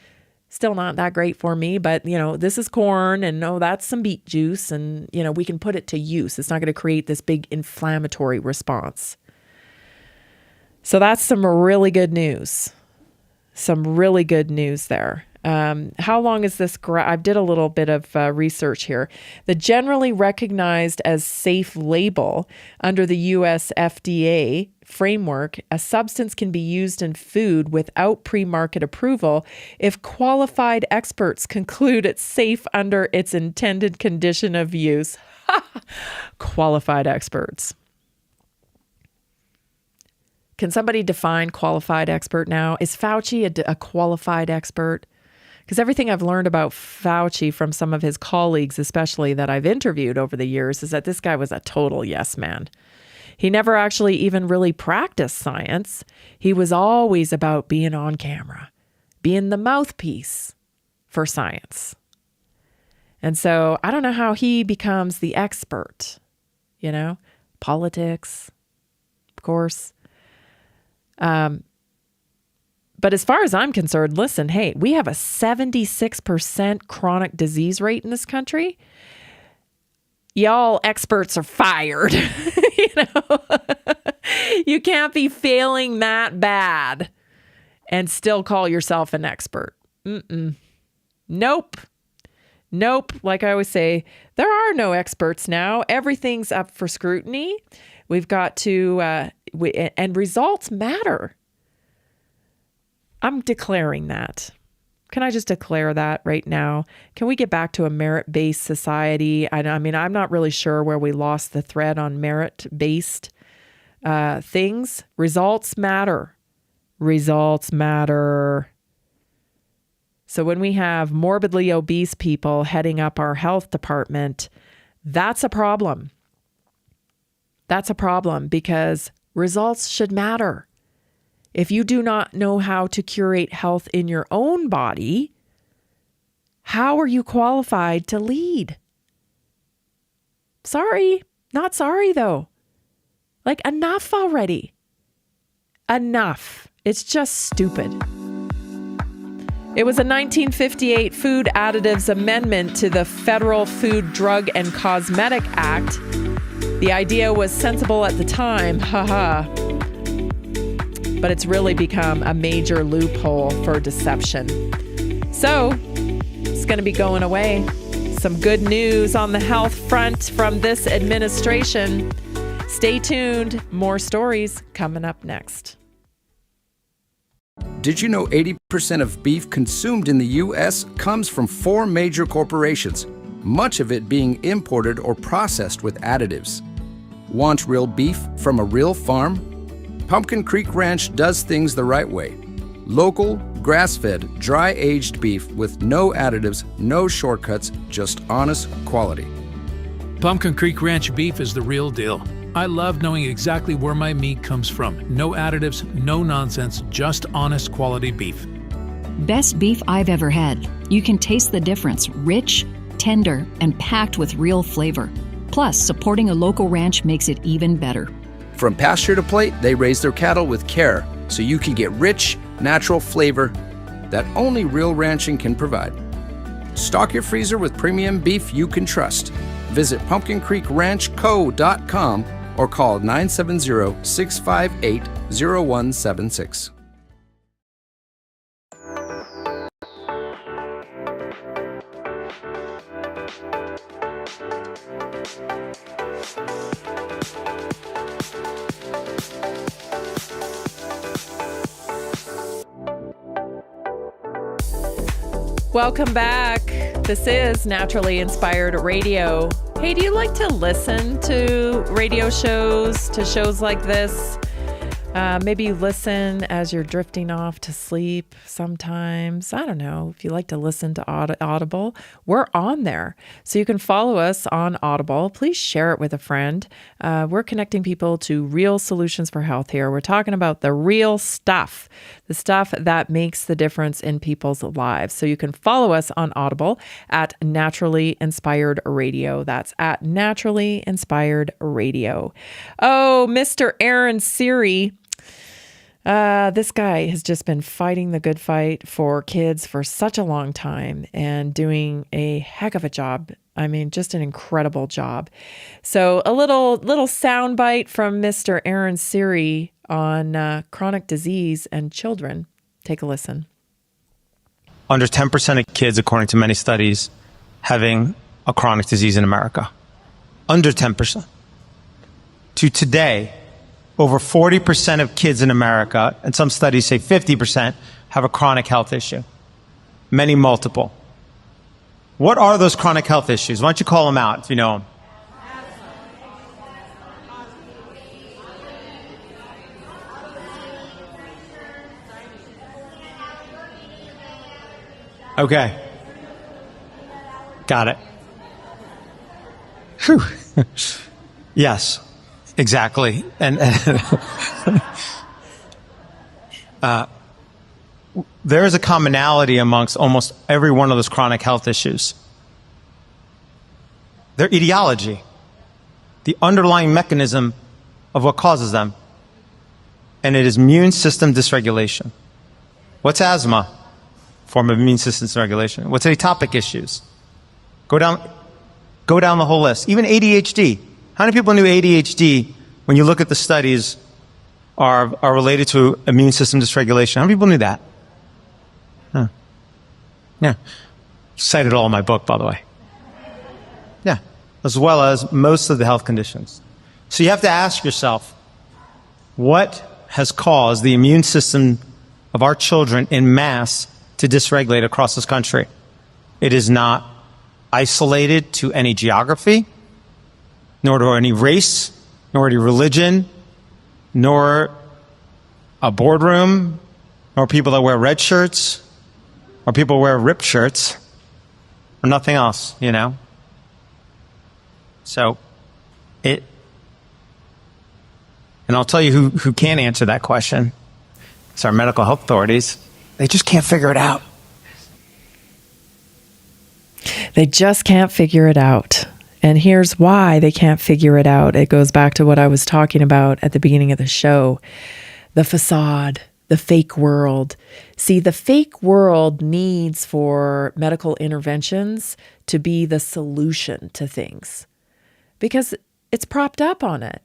Still not that great for me, but you know, this is corn, and no, that's some beet juice, and you know, we can put it to use. It's not going to create this big inflammatory response. So that's some really good news. Some really good news there. How long is this? I did a little bit of research here. The generally recognized as safe label under the U.S. FDA framework, a substance can be used in food without pre-market approval if qualified experts conclude it's safe under its intended condition of use. Qualified experts. Can somebody define qualified expert now? Is Fauci a qualified expert? Because everything I've learned about Fauci from some of his colleagues, especially that I've interviewed over the years, is that this guy was a total yes man. He never actually even really practiced science. He was always about being on camera, being the mouthpiece for science. And so I don't know how he becomes the expert, you know, politics, of course. But as far as I'm concerned, listen, hey, we have a 76% chronic disease rate in this country. Y'all experts are fired. You know, you can't be failing that bad and still call yourself an expert. Nope. Like I always say, there are no experts now. Everything's up for scrutiny. We've got to, and results matter. I'm declaring that. Can I just declare that right now? Can we get back to a merit-based society? I mean, I'm not really sure where we lost the thread on merit-based things. Results matter. Results matter. So when we have morbidly obese people heading up our health department, that's a problem. That's a problem because results should matter. If you do not know how to curate health in your own body, how are you qualified to lead? Sorry, not sorry though. Like, enough already. Enough. It's just stupid. It was a 1958 Food Additives Amendment to the Federal Food, Drug, and Cosmetic Act. The idea was sensible at the time, haha. but it's really become a major loophole for deception. So it's going to be going away. Some good news on the health front from this administration. Stay tuned. More stories coming up next. Did you know 80% of beef consumed in the U.S. comes from 4 major corporations, much of it being imported or processed with additives? Want real beef from a real farm? Pumpkin Creek Ranch does things the right way. Local, grass-fed, dry-aged beef with no additives, no shortcuts, just honest quality. Pumpkin Creek Ranch beef is the real deal. I love knowing exactly where my meat comes from. No additives, no nonsense, just honest quality beef. Best beef I've ever had. You can taste the difference. Rich, tender, and packed with real flavor. Plus, supporting a local ranch makes it even better. From pasture to plate, they raise their cattle with care, so you can get rich, natural flavor that only real ranching can provide. Stock your freezer with premium beef you can trust. Visit pumpkincreekranchco.com or call 970-658-0176. Welcome back. This is Naturally Inspired Radio. Hey, do you like to listen to radio shows, to shows like this? Maybe listen as you're drifting off to sleep sometimes. I don't know. If you like to listen to Audible, we're on there. So you can follow us on Audible. Please share it with a friend. We're connecting people to real solutions for health here. We're talking about the real stuff, the stuff that makes the difference in people's lives. So you can follow us on Audible at Naturally Inspired Radio. That's at Naturally Inspired Radio. Oh, Mr. Aaron Siri. This guy has just been fighting the good fight for kids for such a long time and doing a heck of a job. I mean, just an incredible job. So a little soundbite from Mr. Aaron Siri on chronic disease and children. Take a listen. Under 10% of kids, according to many studies, having a chronic disease in America. Under 10%. To today, over 40% of kids in America, and some studies say 50%, have a chronic health issue. Many multiple. What are those chronic health issues? Why don't you call them out if you know them? Okay. Got it. Whew. Yes. Exactly. And there is a commonality amongst almost every one of those chronic health issues. Their etiology, the underlying mechanism of what causes them. And it is immune system dysregulation. What's asthma? Form of immune system dysregulation. What's atopic issues? Go down the whole list. Even ADHD. How many people knew ADHD, when you look at the studies, are related to immune system dysregulation? How many people knew that? Huh. Yeah. Cited all in my book, by the way. Yeah. As well as most of the health conditions. So you have to ask yourself, what has caused the immune system of our children in mass to dysregulate across this country? It is not isolated to any geography, nor to any race, nor any religion, nor a boardroom, nor people that wear red shirts, or people who wear ripped shirts, or nothing else, you know? So, and I'll tell you who can answer that question. It's our medical health authorities. They just can't figure it out. They just can't figure it out. And here's why they can't figure it out. It goes back to what I was talking about at the beginning of the show. The facade, the fake world. See, the fake world needs for medical interventions to be the solution to things because it's propped up on it.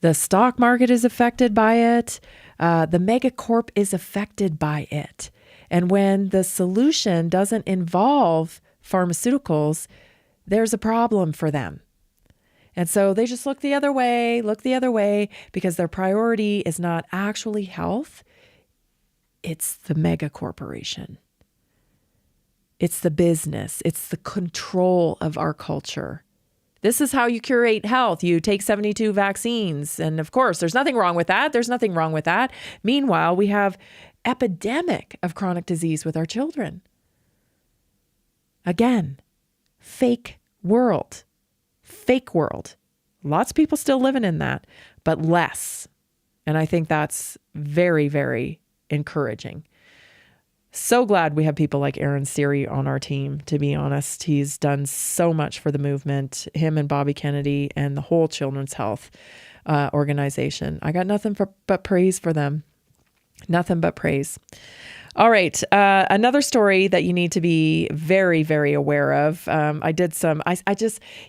The stock market is affected by it. The megacorp is affected by it. And when the solution doesn't involve pharmaceuticals, there's a problem for them. And so they just look the other way, because their priority is not actually health. It's the mega corporation. It's the business. It's the control of our culture. This is how you curate health. You take 72 vaccines. And of course, there's nothing wrong with that. Meanwhile, we have epidemic of chronic disease with our children. Again, fake world. Lots of people still living in that, but less. And I think that's very, very encouraging. So glad we have people like Aaron Siri on our team, to be honest. He's done so much for the movement, him and Bobby Kennedy and the whole Children's Health organization. I got nothing but praise for them. Nothing but praise. All right. Another story that you need to be very, very aware of. I just,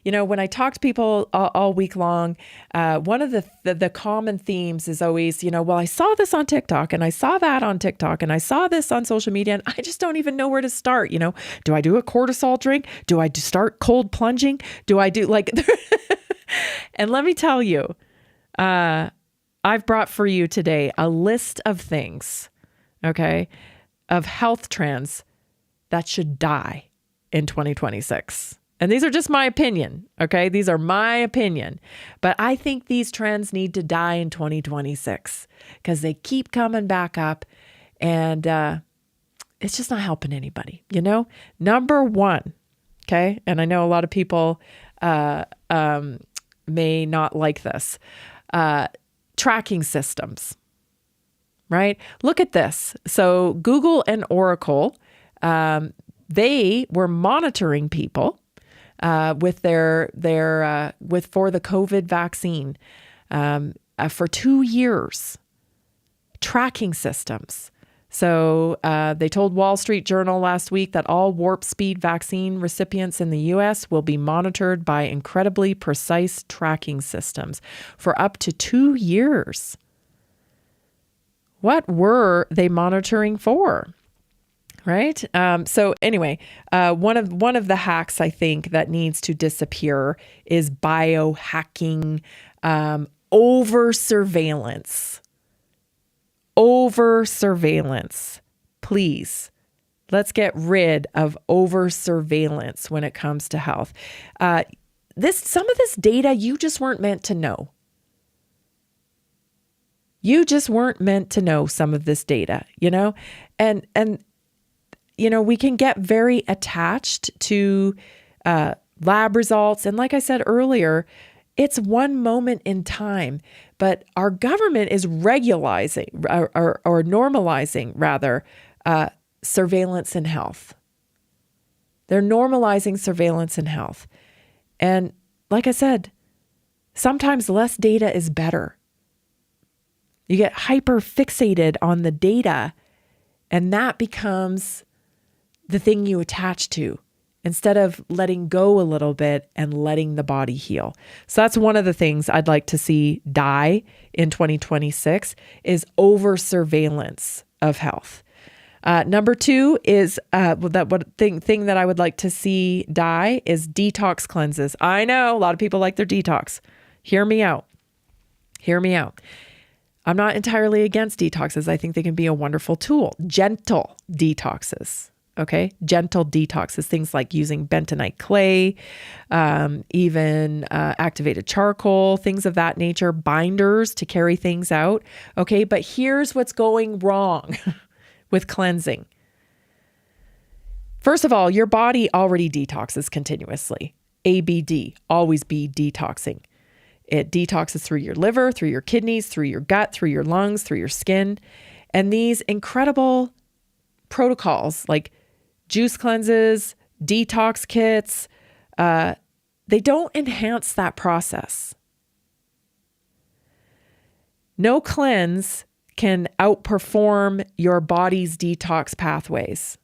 when I talk to people all week long, one of the common themes is always, well, I saw this on TikTok and I saw that on TikTok and I saw this on social media and I just don't even know where to start. Do I do a cortisol drink? Do I start cold plunging? Do I do and let me tell you, I've brought for you today a list of things, okay, of health trends that should die in 2026. And these are just my opinion, okay? These are my opinion. But I think these trends need to die in 2026 because they keep coming back up and it's just not helping anybody, Number one, okay? And I know a lot of people may not like this. Tracking systems. Right? Look at this. So Google and Oracle, they were monitoring people with for the COVID vaccine for 2 years. Tracking systems. So they told Wall Street Journal last week that all warp speed vaccine recipients in the U.S. will be monitored by incredibly precise tracking systems for up to 2 years. What were they monitoring for? Right? So anyway, one of the hacks I think that needs to disappear is biohacking, over surveillance. Please, let's get rid of over surveillance when it comes to health. Some of this data you just weren't meant to know. You just weren't meant to know some of this data, and we can get very attached to lab results. And like I said earlier, it's one moment in time, but our government is regularizing or normalizing rather surveillance in health. They're normalizing surveillance in health. And like I said, sometimes less data is better. You get hyper fixated on the data, and that becomes the thing you attach to instead of letting go a little bit and letting the body heal. So that's one of the things I'd like to see die in 2026 is over surveillance of health. Number two is thing that I would like to see die is detox cleanses. I know a lot of people like their detox. Hear me out. I'm not entirely against detoxes. I think they can be a wonderful tool. Gentle detoxes, okay? Gentle detoxes, things like using bentonite clay, even activated charcoal, things of that nature, binders to carry things out, okay? But here's what's going wrong with cleansing. First of all, your body already detoxes continuously. ABD, always be detoxing. It detoxes through your liver, through your kidneys, through your gut, through your lungs, through your skin. And these incredible protocols like juice cleanses, detox kits, they don't enhance that process. No cleanse can outperform your body's detox pathways.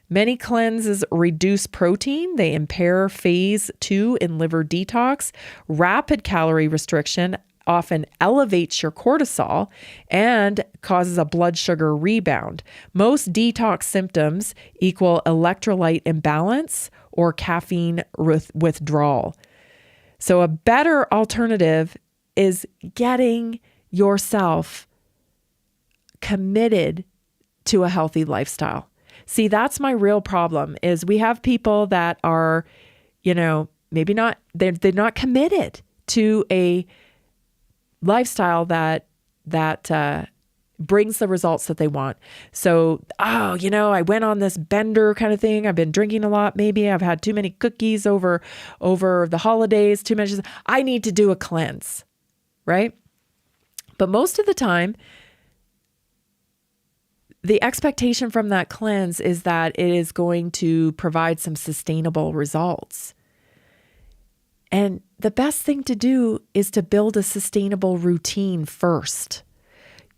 Many cleanses reduce protein. They impair phase 2 in liver detox. Rapid calorie restriction often elevates your cortisol and causes a blood sugar rebound. Most detox symptoms equal electrolyte imbalance or caffeine withdrawal. So a better alternative is getting yourself committed to a healthy lifestyle. See, that's my real problem is we have people that are, maybe not, they're not committed to a lifestyle that brings the results that they want. So, I went on this bender kind of thing. I've been drinking a lot. Maybe I've had too many cookies over the holidays, too much. I need to do a cleanse, right? But most of the time, the expectation from that cleanse is that it is going to provide some sustainable results. And the best thing to do is to build a sustainable routine first.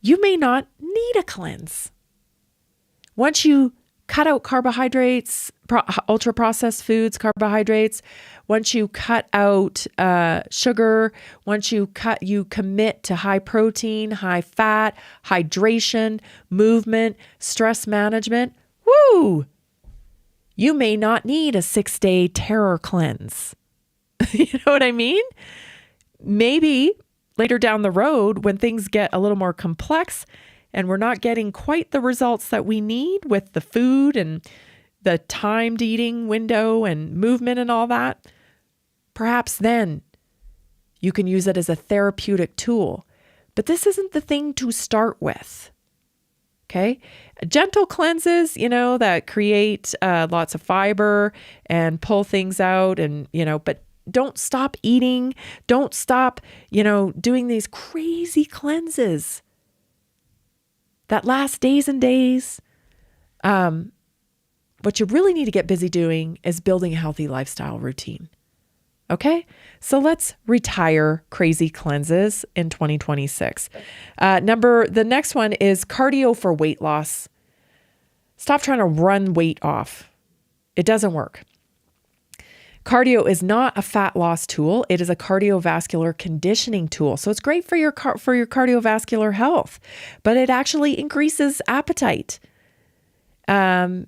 You may not need a cleanse. Once you cut out carbohydrates, ultra-processed foods, carbohydrates, once you cut out sugar, once you commit to high protein, high fat, hydration, movement, stress management, you may not need a 6-day terror cleanse. You know what I mean? Maybe later down the road, when things get a little more complex and we're not getting quite the results that we need with the food and the timed eating window and movement and all that, perhaps then you can use it as a therapeutic tool. But this isn't the thing to start with. Okay? Gentle cleanses, that create lots of fiber and pull things out but don't stop eating. Don't stop, doing these crazy cleanses that last days and days. What you really need to get busy doing is building a healthy lifestyle routine. Okay? So let's retire crazy cleanses in 2026. The next one is cardio for weight loss. Stop trying to run weight off. It doesn't work. Cardio is not a fat loss tool. It is a cardiovascular conditioning tool. So it's great for your cardiovascular health, but it actually increases appetite. And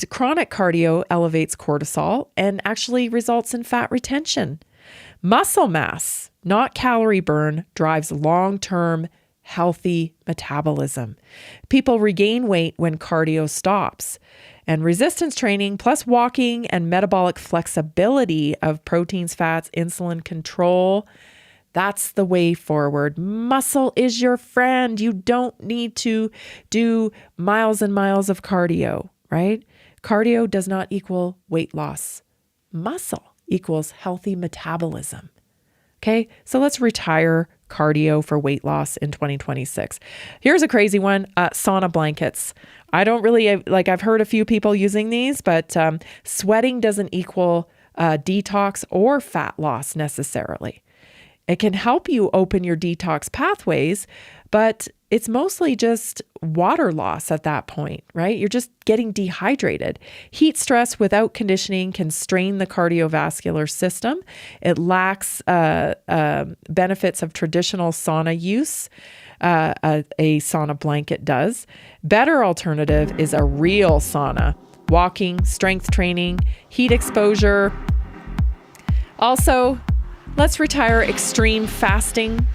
chronic cardio elevates cortisol and actually results in fat retention. Muscle mass, not calorie burn, drives long-term healthy metabolism. People regain weight when cardio stops. And resistance training plus walking and metabolic flexibility of proteins, fats, insulin control, that's the way forward. Muscle is your friend. You don't need to do miles and miles of cardio, right? Cardio does not equal weight loss. Muscle equals healthy metabolism. Okay, so let's retire cardio for weight loss in 2026. Here's a crazy one, sauna blankets. I don't really, I've heard a few people using these, but sweating doesn't equal detox or fat loss necessarily. It can help you open your detox pathways, but it's mostly just water loss at that point, right? You're just getting dehydrated. Heat stress without conditioning can strain the cardiovascular system. It lacks benefits of traditional sauna use. A sauna blanket does. Better alternative is a real sauna. Walking, strength training, heat exposure. Also, let's retire extreme fasting.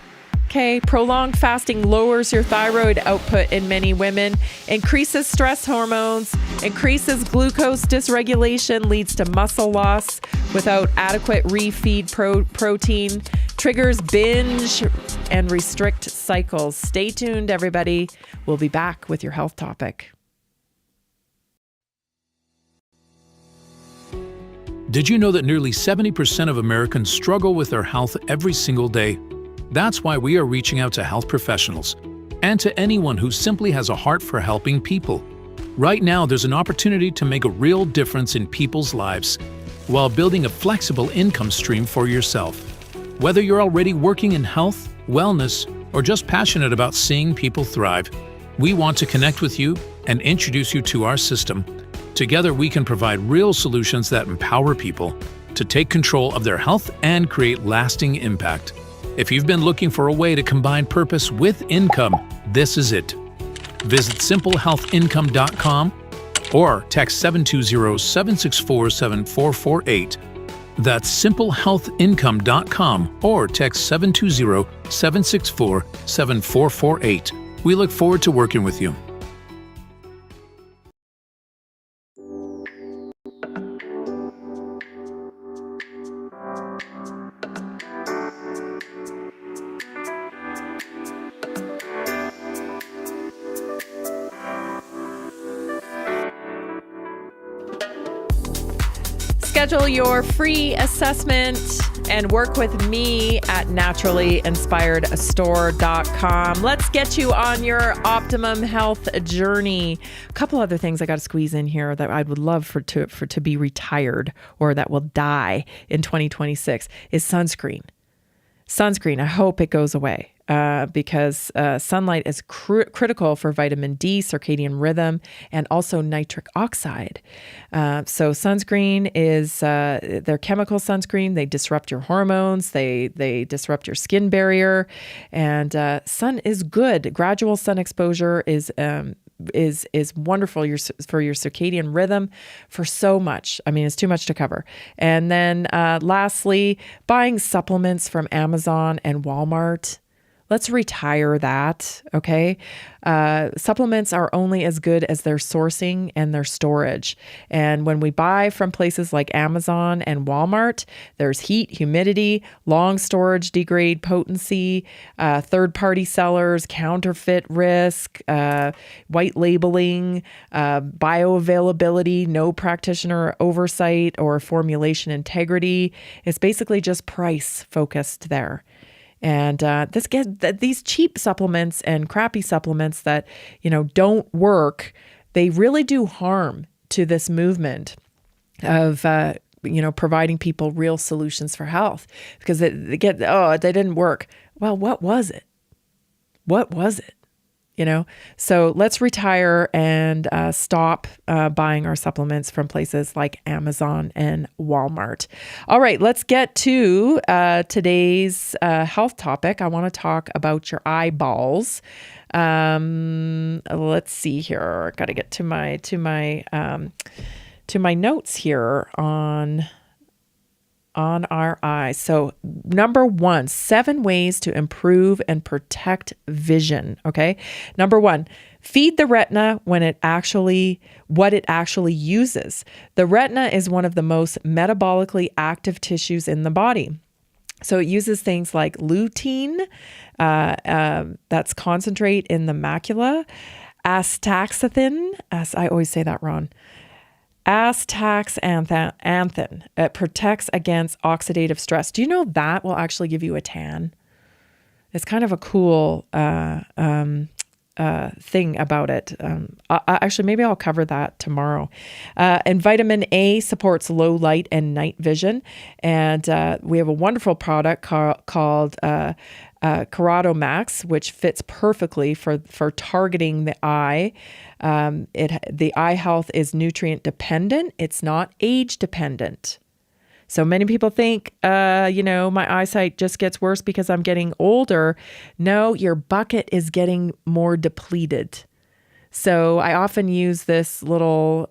Okay, prolonged fasting lowers your thyroid output in many women, increases stress hormones, increases glucose dysregulation, leads to muscle loss without adequate refeed protein, triggers binge and restrict cycles. Stay tuned, everybody. We'll be back with your health topic. Did you know that nearly 70% of Americans struggle with their health every single day? That's why we are reaching out to health professionals and to anyone who simply has a heart for helping people. Right now, there's an opportunity to make a real difference in people's lives while building a flexible income stream for yourself. Whether you're already working in health, wellness, or just passionate about seeing people thrive, we want to connect with you and introduce you to our system. Together, we can provide real solutions that empower people to take control of their health and create lasting impact. If you've been looking for a way to combine purpose with income, this is it. Visit simplehealthincome.com or text 720-764-7448. That's simplehealthincome.com or text 720-764-7448. We look forward to working with you. Schedule your free assessment and work with me at naturallyinspiredstore.com. Let's get you on your optimum health journey. A couple other things I got to squeeze in here that I would love for to be retired or that will die in 2026 is sunscreen. Sunscreen, I hope it goes away because sunlight is critical for vitamin D, circadian rhythm, and also nitric oxide. So sunscreen is, they're chemical sunscreen. They disrupt your hormones. They disrupt your skin barrier. And sun is good. Gradual sun exposure is wonderful for your circadian rhythm, for so much. I mean, it's too much to cover. And then lastly, buying supplements from Amazon and Walmart. Let's retire that, okay? Supplements are only as good as their sourcing and their storage. And when we buy from places like Amazon and Walmart, there's heat, humidity, long storage, degrade potency, third-party sellers, counterfeit risk, white labeling, bioavailability, no practitioner oversight or formulation integrity. It's basically just price focused there. And these cheap supplements and crappy supplements that, don't work, they really do harm to this movement of, providing people real solutions for health because they didn't work. Well, what was it? What was it? So let's retire and stop buying our supplements from places like Amazon and Walmart. All right, let's get to today's health topic. I want to talk about your eyeballs. Let's see here. Got to get to my notes here on our eyes. So number 1, 7 ways to improve and protect vision. Okay. Number 1, feed the retina what it actually uses. The retina is one of the most metabolically active tissues in the body. So it uses things like lutein, that's concentrate in the macula, astaxanthin, I always say that wrong, astaxanthin. It protects against oxidative stress. Do you know that will actually give you a tan? It's kind of a cool thing about it. Actually, maybe I'll cover that tomorrow. And vitamin A supports low light and night vision. And we have a wonderful product called Corrado Max, which fits perfectly for targeting the eye. The eye health is nutrient dependent. It's not age dependent. So many people think, my eyesight just gets worse because I'm getting older. No, your bucket is getting more depleted. So I often use this little,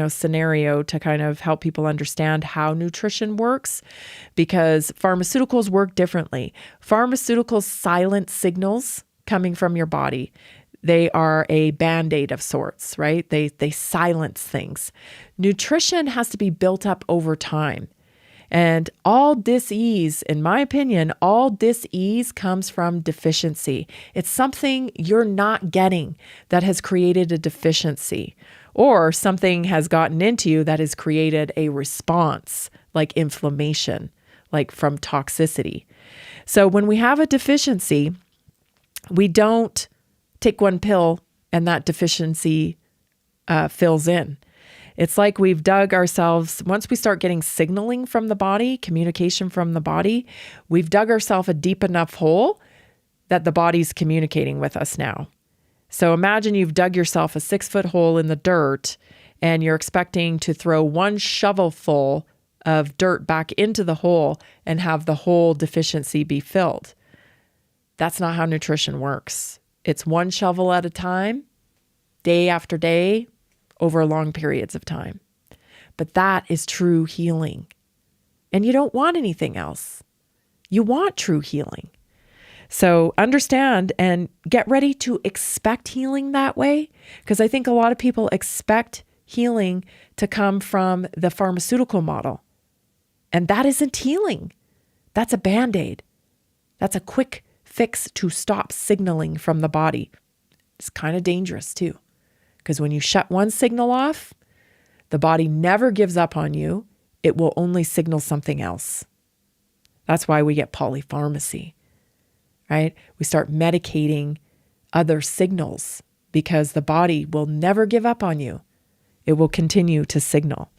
scenario to kind of help people understand how nutrition works, because pharmaceuticals work differently. Pharmaceuticals silence signals coming from your body. They are a Band-Aid of sorts, right? They silence things. Nutrition has to be built up over time. And all dis-ease, in my opinion, all dis-ease comes from deficiency. It's something you're not getting that has created a deficiency, or something has gotten into you that has created a response, like inflammation, like from toxicity. So when we have a deficiency, we don't take one pill and that deficiency fills in. It's like we've dug ourselves, once we start getting signaling from the body, communication from the body, we've dug ourselves a deep enough hole that the body's communicating with us now. So imagine you've dug yourself a 6-foot hole in the dirt and you're expecting to throw one shovelful of dirt back into the hole and have the whole deficiency be filled. That's not how nutrition works. It's one shovel at a time, day after day, over long periods of time. But that is true healing. And you don't want anything else. You want true healing. So understand and get ready to expect healing that way, because I think a lot of people expect healing to come from the pharmaceutical model. And that isn't healing. That's a Band-Aid. That's a quick fix to stop signaling from the body. It's kind of dangerous too, because when you shut one signal off, the body never gives up on you. It will only signal something else. That's why we get polypharmacy, right? We start medicating other signals because the body will never give up on you. It will continue to signal.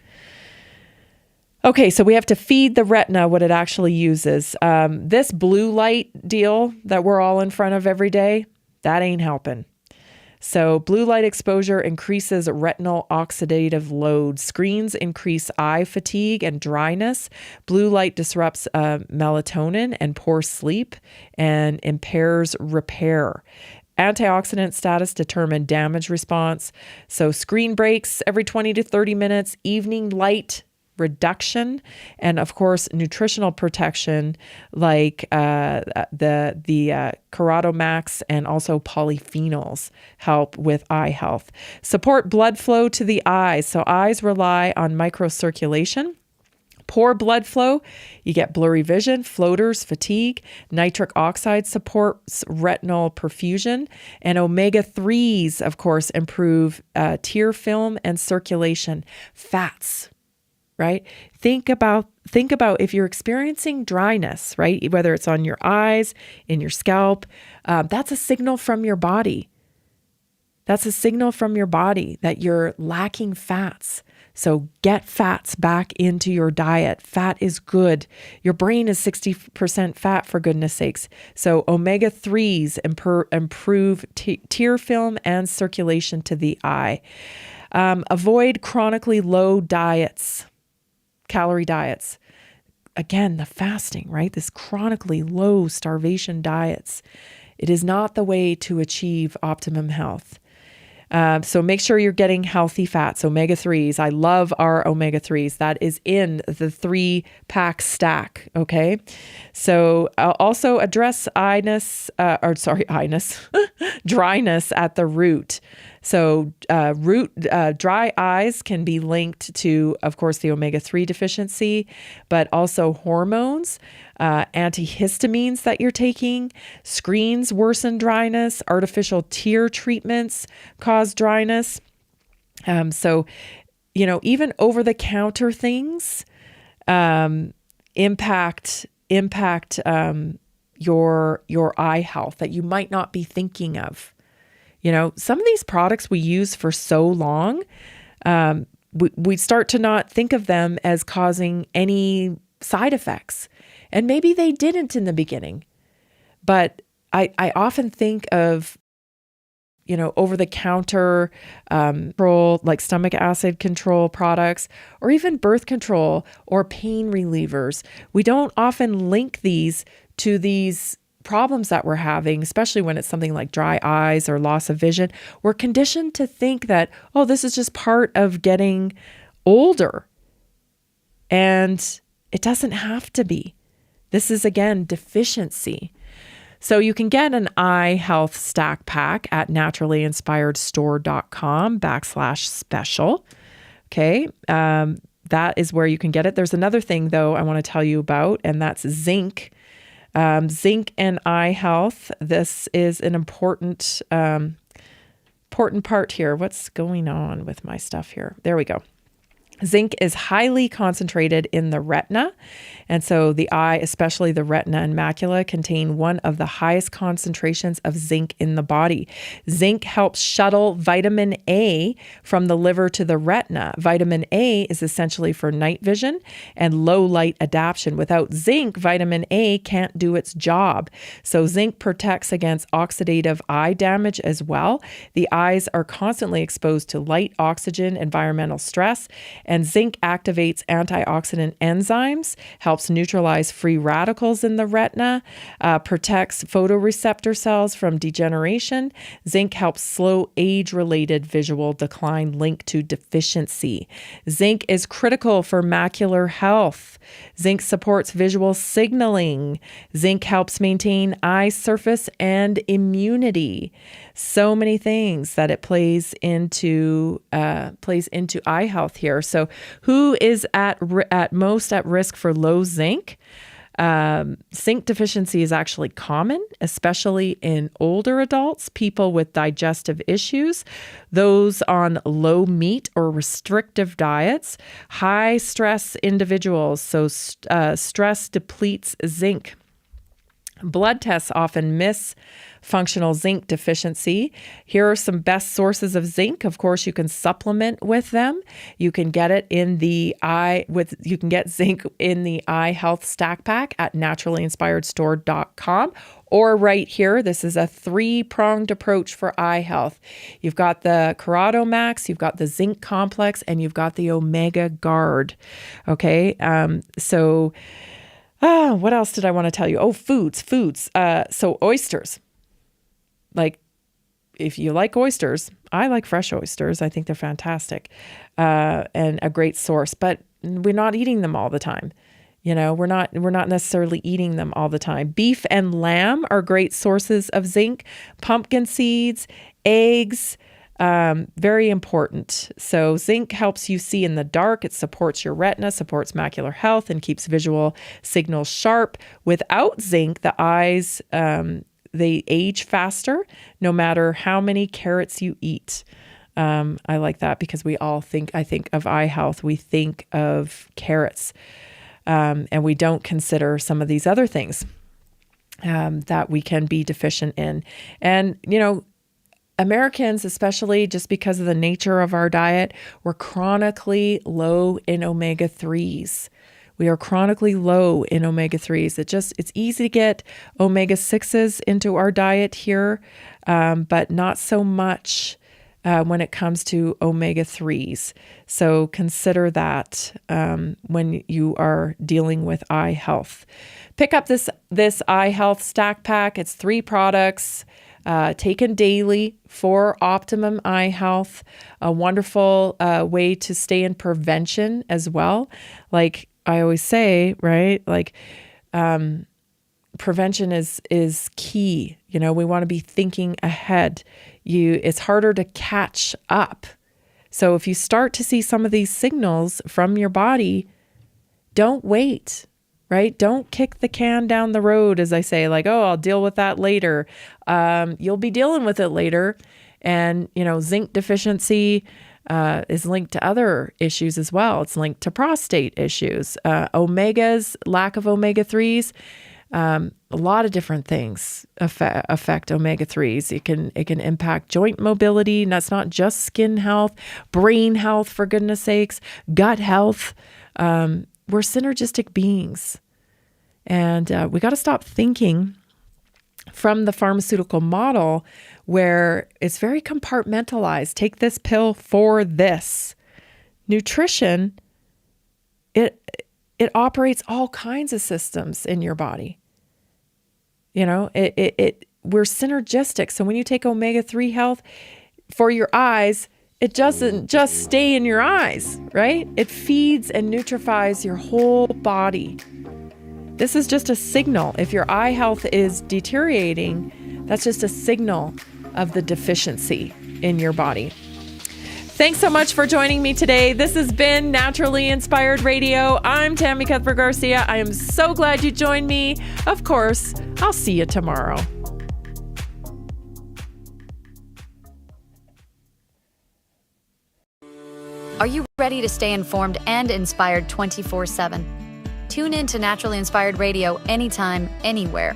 Okay, so we have to feed the retina what it actually uses. This blue light deal that we're all in front of every day, that ain't helping. So blue light exposure increases retinal oxidative load. Screens increase eye fatigue and dryness. Blue light disrupts melatonin and poor sleep and impairs repair. Antioxidant status determine damage response. So screen breaks every 20 to 30 minutes, evening light reduction, and of course nutritional protection like the Keratomax and also polyphenols help with eye health. Support blood flow to the eyes. So eyes rely on microcirculation. Poor blood flow, you get blurry vision, floaters, fatigue. Nitric oxide supports retinal perfusion, and omega-3s, of course, improve tear film and circulation. Fats, right? Think about if you're experiencing dryness, right? Whether it's on your eyes, in your scalp, that's a signal from your body. That's a signal from your body that you're lacking fats. So get fats back into your diet. Fat is good. Your brain is 60% fat, for goodness sakes. So omega-3s improve tear film and circulation to the eye. Avoid chronically low diets. Calorie diets. Again, the fasting, right? This chronically low starvation diets. It is not the way to achieve optimum health. So make sure you're getting healthy fats, omega-3s. I love our omega-3s. That is in the 3-pack stack. Okay. So also address dryness at the root. So dry eyes can be linked to, of course, the omega-3 deficiency, but also hormones, antihistamines that you're taking, screens worsen dryness, artificial tear treatments cause dryness. So, even over-the-counter things impact your eye health that you might not be thinking of. Some of these products we use for so long, we start to not think of them as causing any side effects. And maybe they didn't in the beginning. But I often think of, over-the-counter control, like stomach acid control products, or even birth control or pain relievers. We don't often link these to these problems that we're having, especially when it's something like dry eyes or loss of vision. We're conditioned to think that, this is just part of getting older. And it doesn't have to be. This is, again, deficiency. So you can get an eye health stack pack at naturallyinspiredstore.com/special. Okay. That is where you can get it. There's another thing, though, I want to tell you about, and that's zinc. Zinc and eye health. This is an important part here. What's going on with my stuff here? There we go. Zinc is highly concentrated in the retina. And so the eye, especially the retina and macula, contain one of the highest concentrations of zinc in the body. Zinc helps shuttle vitamin A from the liver to the retina. Vitamin A is essentially for night vision and low light adaptation. Without zinc, vitamin A can't do its job. So zinc protects against oxidative eye damage as well. The eyes are constantly exposed to light, oxygen, environmental stress, And zinc activates antioxidant enzymes, helps neutralize free radicals in the retina, protects photoreceptor cells from degeneration. Zinc helps slow age-related visual decline linked to deficiency. Zinc is critical for macular health. Zinc supports visual signaling. Zinc helps maintain eye surface and immunity. So many things that it plays into eye health here. So, who is at most at risk for low zinc? Zinc deficiency is actually common, especially in older adults, people with digestive issues, those on low meat or restrictive diets, high stress individuals. So stress depletes zinc. Blood tests often miss functional zinc deficiency. Here are some best sources of zinc. Of course, you can supplement with them. You can get it in the you can get zinc in the Eye Health Stack Pack at naturallyinspiredstore.com. Or right here, this is a 3-pronged approach for eye health. You've got the Corrado Max, you've got the Zinc Complex, and you've got the Omega Guard. Okay, what else did I want to tell you? Oh, foods. So oysters. Like, if you like oysters, I like fresh oysters. I think they're fantastic and a great source. But we're not eating them all the time. We're not necessarily eating them all the time. Beef and lamb are great sources of zinc. Pumpkin seeds, eggs. Very important. So zinc helps you see in the dark. It supports your retina, supports macular health, and keeps visual signals sharp. Without zinc, the eyes, they age faster, no matter how many carrots you eat. I like that because I think of eye health, we think of carrots, and we don't consider some of these other things that we can be deficient in. And, Americans, especially just because of the nature of our diet, we're chronically low in omega-3s. We are chronically low in omega-3s. It's easy to get omega-6s into our diet here, but not so much when it comes to omega-3s. So consider that when you are dealing with eye health. Pick up this Eye Health Stack Pack. It's 3 products. Taken daily for optimum eye health, a wonderful way to stay in prevention as well. Like I always say, right? Like prevention is key. We want to be thinking ahead. It's harder to catch up. So if you start to see some of these signals from your body, don't wait. Right? Don't kick the can down the road, as I say, like, oh, I'll deal with that later. You'll be dealing with it later. And, zinc deficiency is linked to other issues as well. It's linked to prostate issues. Omegas, lack of omega-3s, a lot of different things affect omega-3s. It can impact joint mobility, and that's not just skin health, brain health, for goodness sakes, gut health. We're synergistic beings, and we got to stop thinking from the pharmaceutical model where it's very compartmentalized. Take this pill for this. Nutrition, it operates all kinds of systems in your body. We're synergistic. So when you take omega-3 health for your eyes, it doesn't just stay in your eyes, right? It feeds and nutrifies your whole body. This is just a signal. If your eye health is deteriorating, that's just a signal of the deficiency in your body. Thanks so much for joining me today. This has been Naturally Inspired Radio. I'm Tammy Cuthbert-Garcia. I am so glad you joined me. Of course, I'll see you tomorrow. Are you ready to stay informed and inspired 24/7? Tune in to Naturally Inspired Radio anytime, anywhere.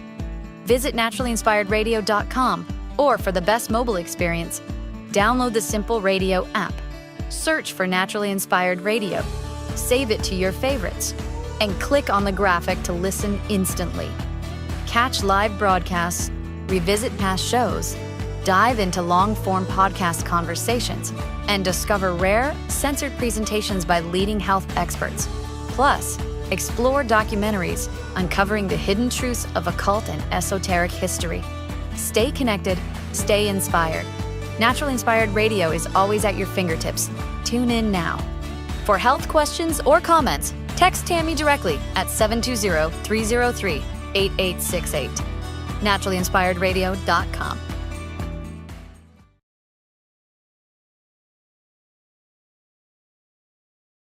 Visit naturallyinspiredradio.com, or for the best mobile experience, download the Simple Radio app. Search for Naturally Inspired Radio, save it to your favorites, and click on the graphic to listen instantly. Catch live broadcasts, revisit past shows, Dive into long-form podcast conversations and discover rare, censored presentations by leading health experts. Plus, explore documentaries uncovering the hidden truths of occult and esoteric history. Stay connected, stay inspired. Naturally Inspired Radio is always at your fingertips. Tune in now. For health questions or comments, text Tammy directly at 720-303-8868. NaturallyInspiredRadio.com.